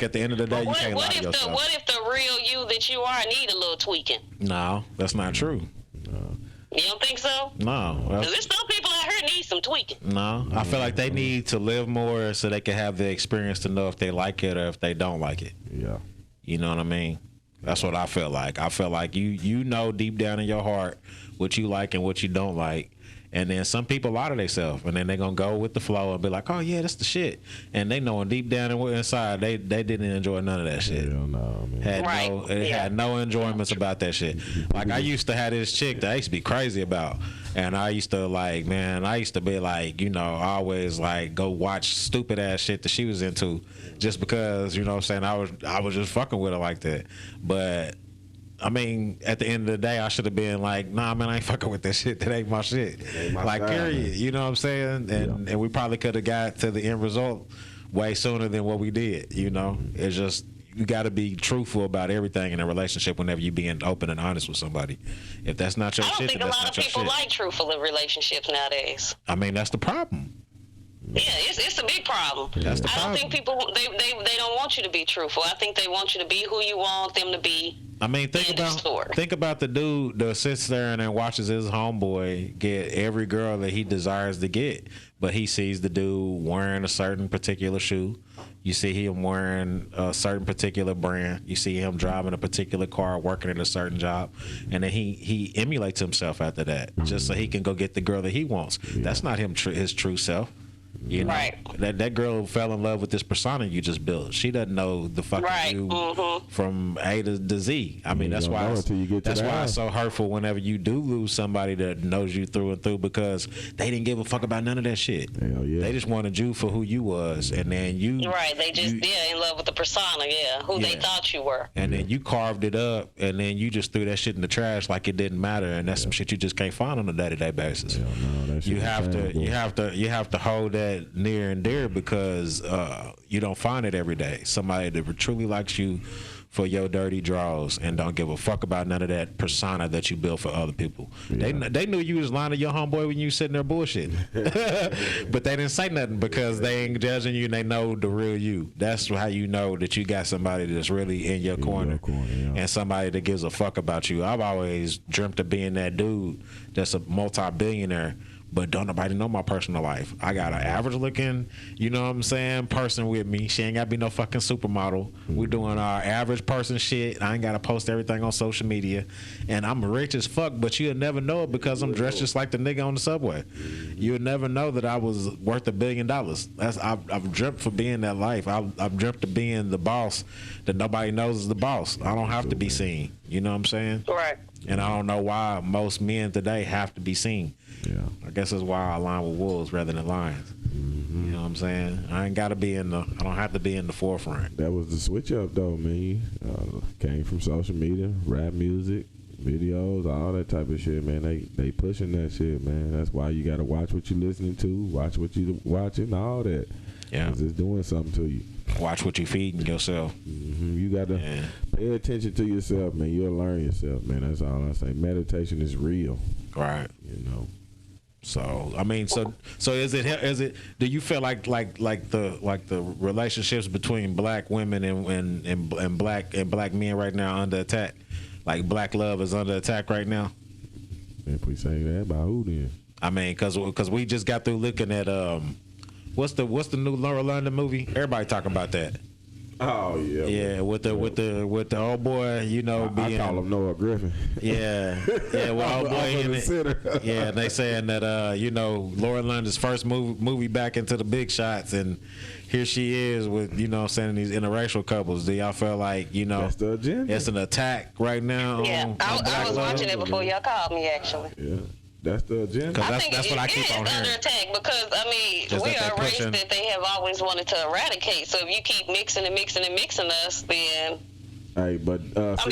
at the end of the day, you can't lie to yourself. What if the real you that you are need a little tweaking? No, that's not true. No. You don't think so? No. Because there's some people out here need some tweaking. No, I feel like they need to live more so they can have the experience to know if they like it or if they don't like it. Yeah. You know what I mean? That's what I feel like. I feel like you know deep down in your heart what you like and what you don't like. And then some people lie to themselves, and then they're going to go with the flow and be like, oh, yeah, that's the shit. And they know deep down inside, they didn't enjoy none of that shit. Hell no, man. Had no enjoyments about that shit. Like, I used to have this chick that I used to be crazy about. And I used to be like, you know, always like go watch stupid ass shit that she was into just because, you know what I'm saying, I was just fucking with her like that. But I mean, at the end of the day, I should have been like, nah, man, I ain't fucking with that shit. That ain't my shit. Ain't my style, period. Man. You know what I'm saying? And we probably could have got to the end result way sooner than what we did. You know, it's just you got to be truthful about everything in a relationship whenever you being open and honest with somebody. If that's not your shit, then that's not your shit. I don't think a lot of people like truthful in relationships nowadays. I mean, that's the problem. Yeah, it's a big problem. That's the problem. I don't think people they don't want you to be truthful. I think they want you to be who you want them to be. I mean, think about the dude that sits there and then watches his homeboy get every girl that he desires to get, but he sees the dude wearing a certain particular shoe. You see him wearing a certain particular brand. You see him driving a particular car, working at a certain job, and then he emulates himself after that, just so he can go get the girl that he wants. Yeah. That's not his true self. You know, right. That girl fell in love with this persona you just built. She doesn't know the fucking you from A to Z. I mean, that's why it's so hurtful whenever you do lose somebody that knows you through and through, because they didn't give a fuck about none of that shit. Hell yeah. They just wanted you for who you was, and then you they just in love with the persona, who they thought you were. And then you carved it up, and then you just threw that shit in the trash like it didn't matter, and that's some shit you just can't find on a day-to-day basis. You have to hold that near and dear, because you don't find it every day. Somebody that truly likes you for your dirty draws and don't give a fuck about none of that persona that you built for other people. Yeah. They knew you was lying to your homeboy when you was sitting there bullshitting. But they didn't say nothing because they ain't judging you and they know the real you. That's how you know that you got somebody that's really in your corner, and somebody that gives a fuck about you. I've always dreamt of being that dude that's a multi-billionaire, but don't nobody know my personal life. I got an average looking, you know what I'm saying, person with me. She ain't got to be no fucking supermodel. We're doing our average person shit. I ain't got to post everything on social media. And I'm rich as fuck, but you'll never know it because I'm dressed just like the nigga on the subway. You'll never know that I was worth $1 billion. I've dreamt for being that life. I've dreamt of being the boss that nobody knows is the boss. I don't have to be seen. You know what I'm saying? Right. And I don't know why most men today have to be seen. Yeah. I guess that's why I align with wolves rather than lions. Mm-hmm. You know what I'm saying? I don't have to be in the forefront. That was the switch up though, man. Came from social media, rap music, videos, all that type of shit, man. They pushing that shit, man. That's why you gotta watch what you listening to, watch what you watching, all that. Yeah. 'Cause it's doing something to you. Watch what you feeding yourself. Mm-hmm. You got to pay attention to yourself, man. You'll learn yourself, man. That's all I say. Meditation is real. Right. You know. So I mean, so is it? Do you feel like the relationships between black women and black men right now under attack? Like black love is under attack right now. If we say that, about who then? I mean, because we just got through looking at what's the new Laura London movie? Everybody talking about that. Oh yeah. Yeah, with the old boy, you know, I call him Noah Griffin. Yeah, well, old boy in it. Yeah, they saying that you know, Laura London's first movie back into the big shots, and here she is with, you know what I'm saying, these interracial couples. Do y'all feel like, you know, that's the agenda? It's an attack right now? Yeah, I was watching it before y'all called me, actually. Yeah. That's the agenda. I think that's what I keep on hearing. Under attack because we are a race that they have always wanted to eradicate. So if you keep mixing us, then. Hey, but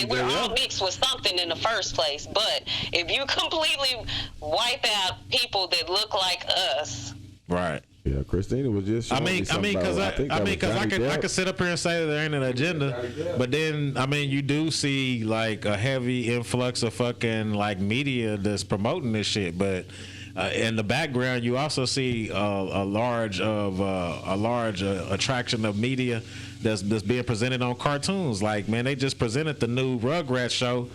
we're all mixed with something in the first place. But if you completely wipe out people that look like us, right? Yeah, Christina was just. Because I could sit up here and say that there ain't an agenda, but then you do see like a heavy influx of fucking like media that's promoting this shit, but. In the background, you also see a large attraction of media that's being presented on cartoons. Like, man, they just presented the new Rugrats show,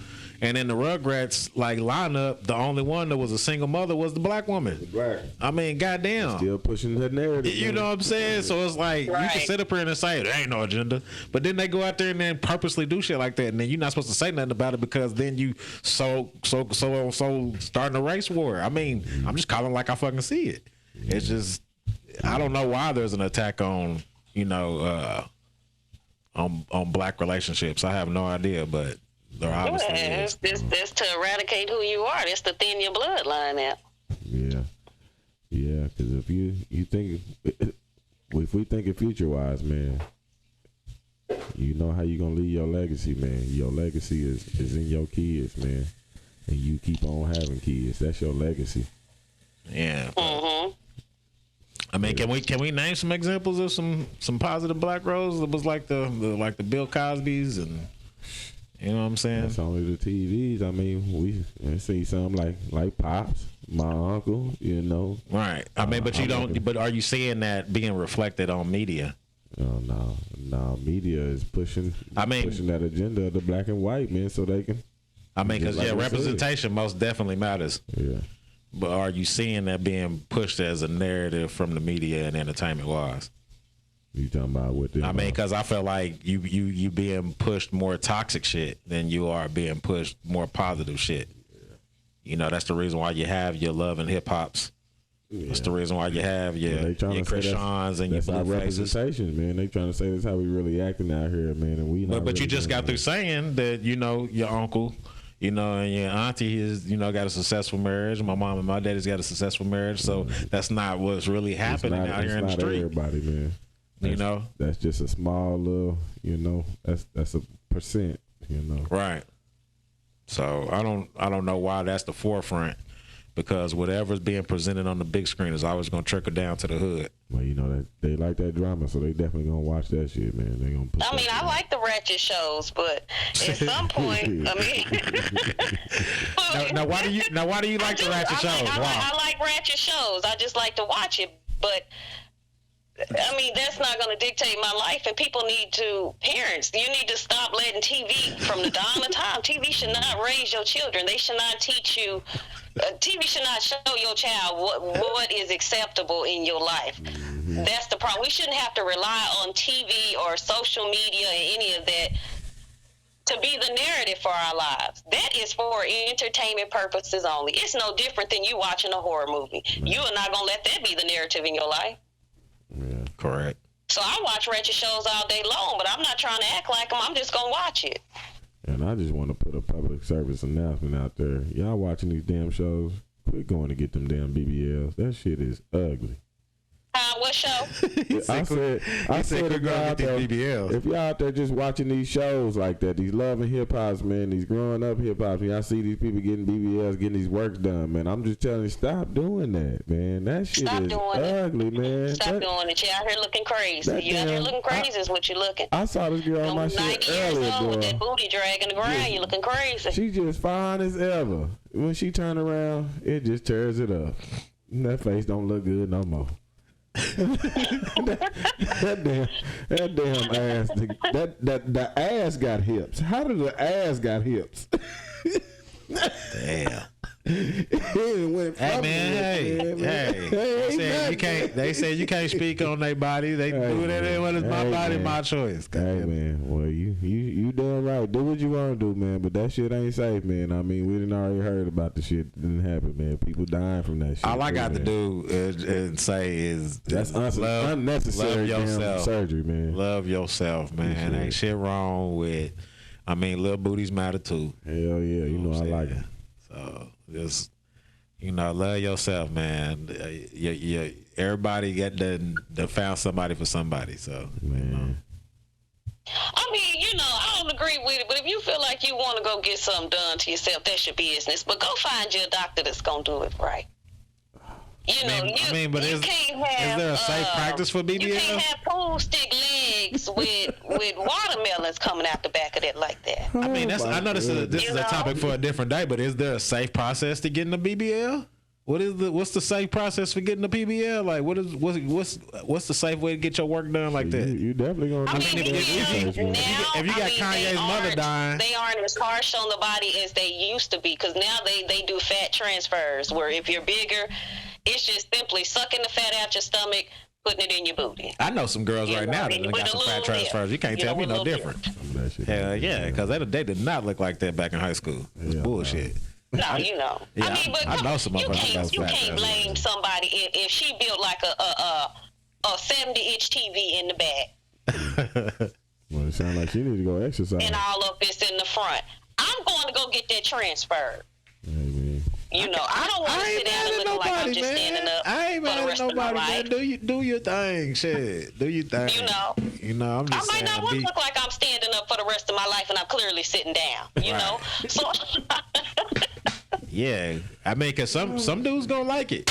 and in the Rugrats like lineup, the only one that was a single mother was the black woman. Goddamn, still pushing that narrative. You know what I'm saying? So it's like you can sit up here and say there ain't no agenda, but then they go out there and then purposely do shit like that, and then you're not supposed to say nothing about it because then you so starting a race war. I'm just calling like I fucking see it. It's just I don't know why there's an attack on on black relationships. I have no idea, but. That's to eradicate who you are. That's to thin your bloodline out. Yeah, because if you think, if we think it future wise, man, you know how you gonna leave your legacy, man. Your legacy is in your kids, man, and you keep on having kids. That's your legacy. Yeah. Can we name some examples of some positive black roles? It was like the Bill Cosby's and. You know what I'm saying? That's only the TVs. We see some like Pops, my uncle. Right. But you don't. But are you seeing that being reflected on media? Oh, no. Media is pushing that agenda of the black and white, man, so they can. Because representation most definitely matters. Yeah. But are you seeing that being pushed as a narrative from the media and entertainment wise? You talking about what? Because I feel like you being pushed more toxic shit than you are being pushed more positive shit. Yeah. That's the reason why you have your love and hip hops. Yeah. That's the reason why you have your Chris Sean's and your Blue Faces. Representation, man. They trying to say that's how we really acting out here, man. And we. But really you just got through saying that your uncle. And your auntie has, got a successful marriage. My mom and my daddy's got a successful marriage. So that's not what's really happening out here in the street. Everybody, man. That's just a small little, that's a percent, Right. So I don't know why that's the forefront, because whatever's being presented on the big screen is always going to trickle down to the hood. Well, that they like that drama, so they definitely gonna watch that shit, man. They gonna. I like the ratchet shows, but at some point, Now why do you like the ratchet shows? I like ratchet shows. I just like to watch it, but. That's not going to dictate my life, and parents, you need to stop letting TV from the dawn of time. TV should not raise your children. They should not teach you, TV should not show your child what is acceptable in your life. Mm-hmm. That's the problem. We shouldn't have to rely on TV or social media and any of that to be the narrative for our lives. That is for entertainment purposes only. It's no different than you watching a horror movie. Mm-hmm. You are not going to let that be the narrative in your life. Yeah, correct. So I watch ratchet shows all day long, but I'm not trying to act like them. I'm just gonna watch it. And I just want to put a public service announcement out there. Y'all watching these damn shows? Quit going to get them damn BBLs. That shit is ugly. What show? I said if y'all out there just watching these shows like that, these love and hip hops, man, these growing up hip hops, y'all see these people getting BBLs, getting these works done, man. I'm just telling you, stop doing that, man. That shit is ugly, man. Stop doing it. You're out here looking crazy. You out here looking crazy is what you're looking. I saw this girl on my shit earlier, 90 years old with that booty dragging the ground. You're looking crazy. She just fine as ever. When she turn around, it just tears it up. That face don't look good no more. that damn ass. The ass got hips. How did the ass got hips? Damn. Hey man, they said you can't speak on their body. They do what they want. It's my body, my choice. Hey man, well you doing right. Do what you want to do, man. But that shit ain't safe, man. We didn't already heard about the shit that didn't happen, man. People dying from that shit. All I got to do and say is that's unnecessary damn surgery, man. Love yourself, man. Ain't shit wrong with. Little booties matter too. Hell yeah, you know I like it. So just You know, love yourself, man. Everybody found somebody for somebody. So, man. I mean, I don't agree with it, but if you feel like you want to go get something done to yourself, that's your business. But go find you a doctor that's gonna do it right. But is there a safe practice for BBL? You can't have pool stick legs with watermelons coming out the back of it like that. I mean, I know this is a topic for a different day, but is there a safe process to getting a BBL? What's the safe process for getting a BBL? Like, what's the safe way to get your work done like that? You definitely gonna. If you got Kanye's mother dying, they aren't as harsh on the body as they used to be, because now they do fat transfers where if you're bigger, it's just simply sucking the fat out your stomach, putting it in your booty. I know some girls right now that got some fat transfers. You can't tell me no different. Hell yeah, because they did not look like that back in high school. It's bullshit. No, Yeah, I know some you can't blame somebody if she built like a 70-inch TV in the back. Well, it sounds like she needs to go exercise. And all of this in the front. I'm going to go get that transferred. Amen. I don't want to sit down and look like I'm just standing up I ain't mad at nobody, man. Do your thing, shit. Do your thing. I'm just I might not want to look like I'm standing up for the rest of my life, and I'm clearly sitting down. You know, so. Yeah, I mean, cause some dudes gonna like it.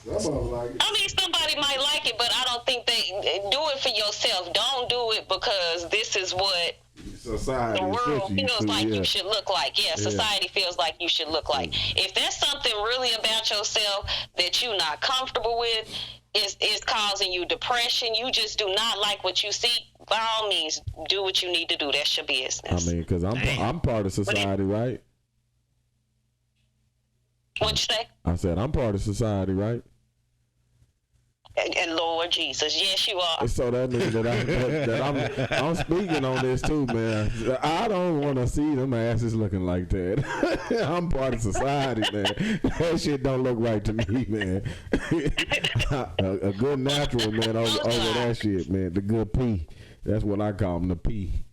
I mean, somebody might like it, but I don't think they do it for yourself. Don't do it because this is what society, the world feels like you should look like. Yeah, society feels like you should look like. If there's something really about yourself that you're not comfortable with, is causing you depression, you just do not like what you see, by all means, do what you need to do. That's your business. I mean, because I'm part of society, right? What'd you say? I said I'm part of society, right? And Lord Jesus, yes, you are. So that means that I'm speaking on this too, man. I don't want to see them asses looking like that. I'm part of society, man. That shit don't look right to me, man. A good natural, man, over that shit, man. The good pee. That's what I call them, the pee.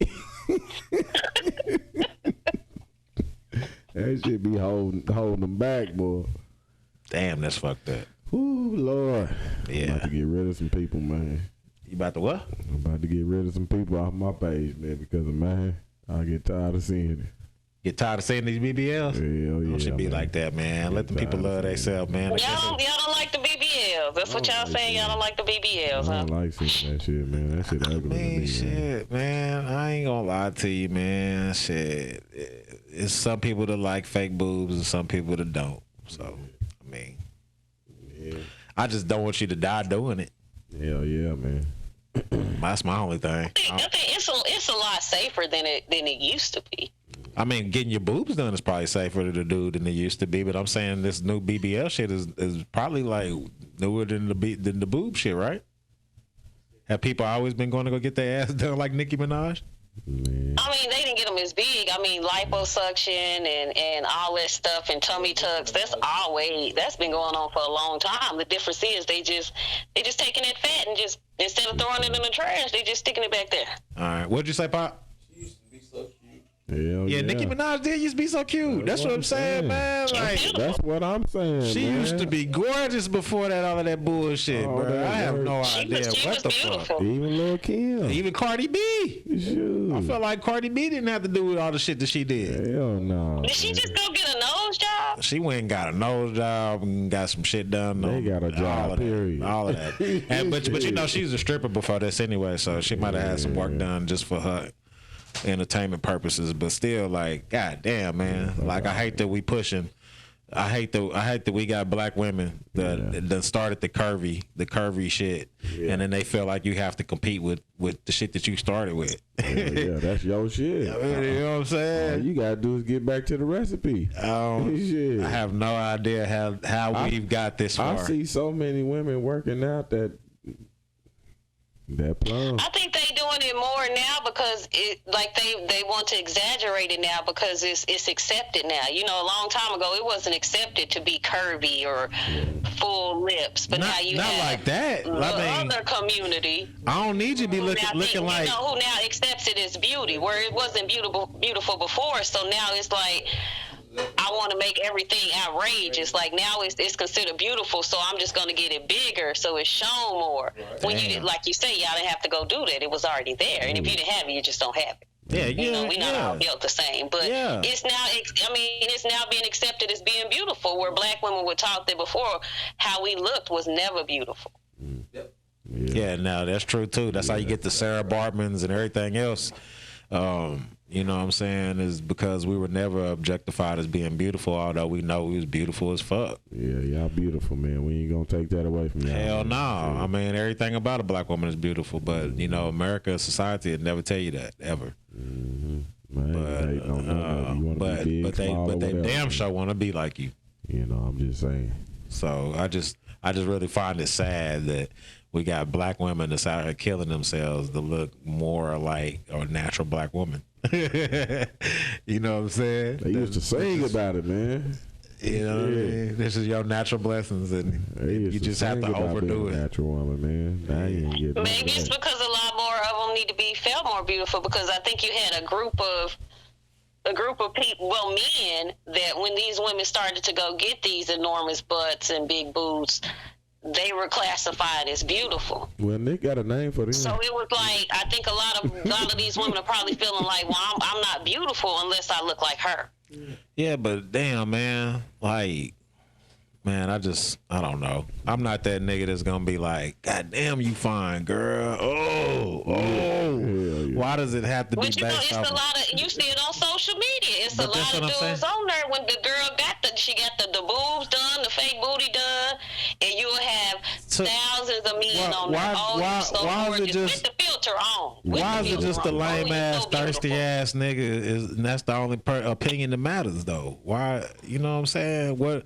That shit be holding them back, boy. Damn, that's fucked up. Ooh, Lord. Yeah. I'm about to get rid of some people, man. You about to what? I'm about to get rid of some people off my page, man, because of, man, I get tired of seeing it. Get tired of seeing these BBLs? Hell yeah. Don't should be like that, man. Let the people love themselves, man. Y'all don't like the BBLs. That's what y'all saying. Y'all don't like the BBLs, huh? I don't like seeing that shit, man. That shit ugly to me, shit, man. I ain't gonna lie to you, man. Shit. It's some people that like fake boobs and some people that don't. So, I mean, I just don't want you to die doing it. Hell yeah, man. That's my only thing. I think it's a lot safer than it used to be. I mean, getting your boobs done is probably safer to do than it used to be, but I'm saying this new BBL shit is probably like newer than the boob shit, right? Have people always been going to go get their ass done like Nicki Minaj? Man. I mean, they didn't get them as big. I mean, liposuction and all that stuff and tummy tucks, that's been going on for a long time. The difference is they just taking that fat and just, instead of throwing it in the trash, they just sticking it back there. All right. What'd you say, Pop? She used to be so cute. Hell yeah. Nicki Minaj did used to be so cute. That's what I'm saying, man. Like, that's what I'm saying. She used to be gorgeous before all of that bullshit, bro. I have no idea what the fuck. Even Lil' Kim. Even Cardi B. Sure. I felt like Cardi B didn't have to do with all the shit that she did. Hell no. Did she just go get a nose job? She went and got a nose job and got some shit done. They got a job, period. All of that. But you know, she was a stripper before this anyway, so she might have had some work done just for her entertainment purposes, but still, like, god damn, man. Like, I hate that we pushing. I hate that we got black women that started the curvy shit, and then they feel like you have to compete with the shit that you started with. Yeah, that's your shit. You know what I'm saying? All you gotta do is get back to the recipe. I have no idea how we've got this far. I see so many women working out that plum. I think they doing it more now because they want to exaggerate it now because it's accepted now. You know, a long time ago it wasn't accepted to be curvy or full lips, but now you have like that. Other community. I don't need you to be looking like who now accepts it as beauty, where it wasn't beautiful before. So now it's like I want to make everything outrageous. Like now it's considered beautiful, so I'm just going to get it bigger so it's shown more. When you did, like you say, y'all didn't have to go do that. It was already there. And if you didn't have it, you just don't have it. Yeah, you know, we're not all built the same, but it's now. It's now being accepted as being beautiful. Where black women were taught that before, how we looked was never beautiful. Yeah, no, that's true too. That's how you get the Sarah Bartmans and everything else. You know what I'm saying? Is because we were never objectified as being beautiful, although we know we was beautiful as fuck. Yeah, y'all beautiful, man. We ain't gonna take that away from y'all. Hell no. I mean, everything about a black woman is beautiful, but you know, America, society would never tell you that ever. But they damn sure want to be like you. You know, I'm just saying. So I just really find it sad that we got black women that's out here killing themselves to look more like a natural black woman. You know what I'm saying? They used to sing about it, man. You know what I mean? This is your natural blessings, and you just have to overdo it. Natural woman, man. Now you ain't getting maybe it's because a lot more of them need to be felt more beautiful. Because I think you had a group of people, well, men, that when these women started to go get these enormous butts and big boobs, they were classified as beautiful. Well, Nick got a name for them. So it was like, I think a lot of these women are probably feeling like, well, I'm not beautiful unless I look like her. Yeah, but damn, man, like, man, I don't know. I'm not that nigga that's gonna be like, God damn, you fine, girl. Oh. Why does it have to be? But you know, it's a lot of, you see it on social media. It's a lot of dudes on there when the girl got the boobs done, the fake booty done, and you'll have thousands of men on there. Why is it just with the filter on? Why is it just the lame ass, thirsty ass nigga? And that's the only opinion that matters, though. Why? You know what I'm saying? What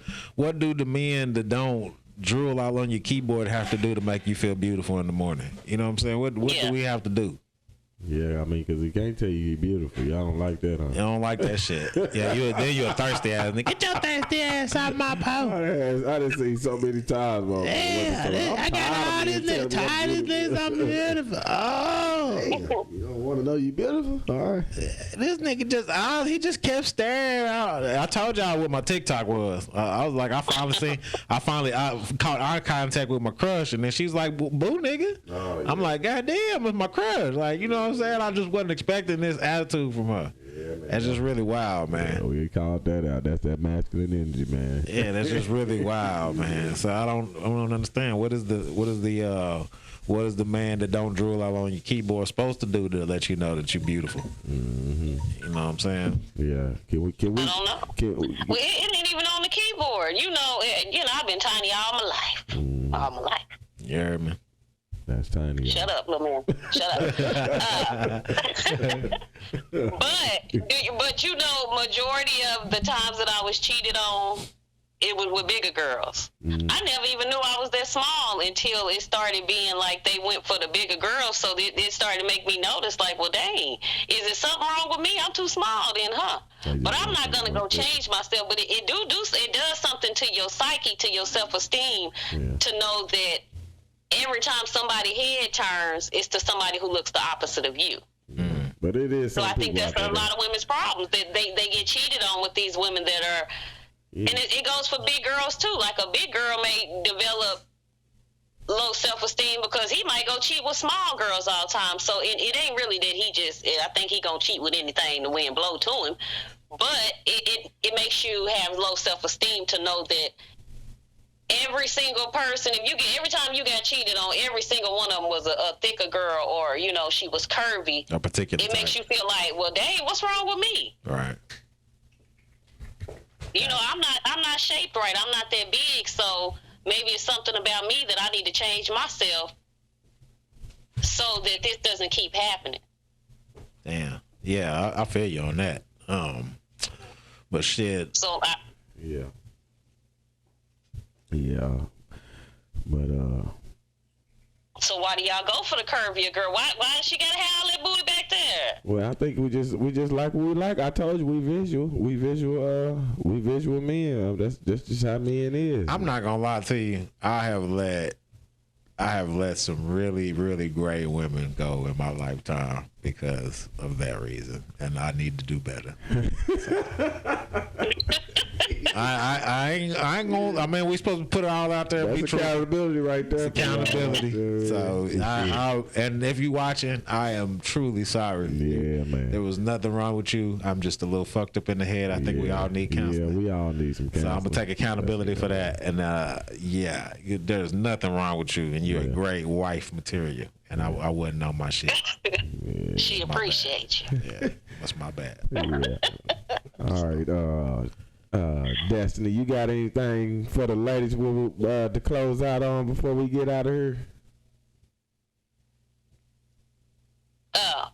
do the men that don't drool out on your keyboard have to do to make you feel beautiful in the morning? You know what I'm saying? What do we have to do? Yeah, I mean, because he can't tell you you're beautiful. Y'all don't like that, huh? You don't like that shit. Yeah, you're a thirsty ass nigga. Get your thirsty ass out my pole. I done seen so many times, bro. Yeah, I got all these niggas tired of this. I'm beautiful. Oh. You don't want to know you beautiful? All right. This nigga he just kept staring out. I told y'all what my TikTok was. I was like, I finally caught eye contact with my crush, and then she's like, boo, nigga. Oh, yeah. I'm like, God damn, it's my crush. Like, you know what I'm saying? I just wasn't expecting this attitude from her. Yeah, man. That's just really wild, man. Yeah, we called that out. That's that masculine energy, man. Yeah, that's just really wild, man. So I don't understand. What is the man that don't drool out on your keyboard supposed to do to let you know that you're beautiful? Mm-hmm. You know what I'm saying? Yeah. Can we? I don't know. Well, it ain't even on the keyboard. You know, I've been tiny all my life. All my life. You heard me? That's tiny. Shut up, little man. Shut up. But you know, majority of the times that I was cheated on, it was with bigger girls. Mm-hmm. I never even knew I was that small until it started being like they went for the bigger girls. So it started to make me notice, like, well, dang, is there something wrong with me? I'm too small then, huh? But I'm not gonna go change myself. But it does something to your psyche, to your self-esteem, to know that every time somebody head turns, it's to somebody who looks the opposite of you. Mm. But it is. So I think that's a lot of women's problems. That they get cheated on with these women that are, and it goes for big girls too. Like a big girl may develop low self-esteem because he might go cheat with small girls all the time. So it ain't really that I think he gonna cheat with anything the wind blow to him. But it makes you have low self-esteem to know that every single person, every time you got cheated on, every single one of them was a thicker girl, or she was curvy. A particular. It makes you feel like, well, dang, what's wrong with me? Right. I'm not shaped right. I'm not that big, so maybe it's something about me that I need to change myself so that this doesn't keep happening. Damn. Yeah, I feel you on that. But shit. So yeah. Yeah, but so why do y'all go for the curvier girl? Why does she gotta have all that booty back there? Well, I think we just like what we like. I told you we visual men. That's just how men is. I'm not gonna lie to you. I have let I have let some really, really great women go in my lifetime because of that reason, and I need to do better. I ain't gonna. I mean, we supposed to put it all out there. That's accountability right there. It's accountability. So, and if you watching, I am truly sorry. Yeah, man. There was nothing wrong with you. I'm just a little fucked up in the head. I think we all need counseling. Yeah, we all need some counseling. So I'm gonna take accountability for that. And there's nothing wrong with you, and you're a great wife material. And I wouldn't know my shit. She appreciates you. Yeah, that's my bad. Yeah. All right, Destiny, you got anything for the ladies to close out on before we get out of here? I'm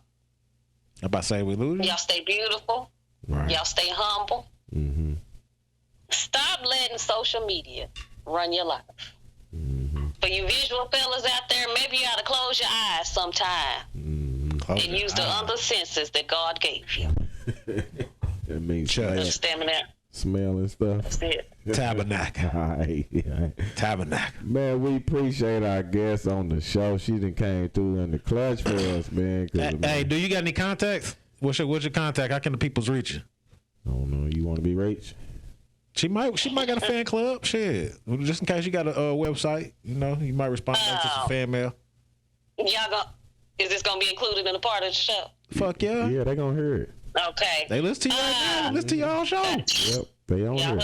about to say we lose. Y'all stay beautiful. Right. Y'all stay humble. Mm-hmm. Stop letting social media run your life. Mm-hmm. For you visual fellas out there, maybe you ought to close your eyes sometime and use the other senses that God gave you. That means Understand that? smell and stuff. That's it. Tabernacle. All right. Tabernacle. Man, we appreciate our guest on the show. She done came through in the clutch for us, man. Hey, do you got any contacts? What's your contact? How can the peoples reach you? I don't know. You want to be reached? She might got a fan club. Shit, just in case you got a website, you might respond to some fan mail. Is this gonna be included in the part of the show? Fuck yeah. Yeah, they gonna hear it. Okay. They listen to you right now. Listen to y'all show. Yep, they on here.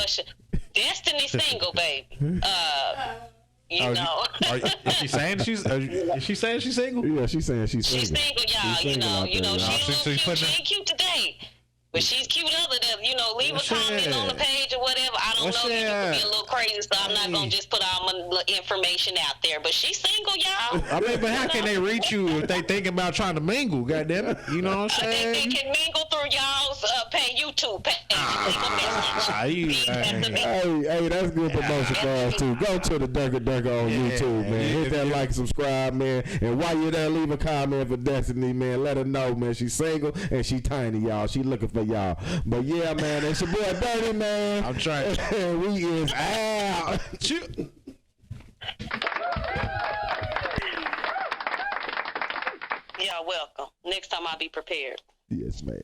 Destiny single, baby. Is she saying she's single? Yeah, she's saying she's single. She's single, y'all. She's single out there, She ain't cute today. But she's cute other than, leave a comment on the page or whatever. I don't know. You could be a little crazy, so I'm not going to just put all my information out there. But she's single, y'all. I mean, but how can they reach you if they thinking about trying to mingle? Goddamn it. You know what I'm saying? They can mingle through y'all's YouTube page. Hey, that's good promotion for us, too. Go to the Durka on YouTube, man. Hit that like, subscribe, man. And while you're there, leave a comment for Destiny, man. Let her know, man. She's single and she tiny, y'all. She looking for y'all. But yeah, man, it's your boy Dirty, man. I'm trying. We is out. Y'all welcome. Next time I'll be prepared. Yes, ma'am.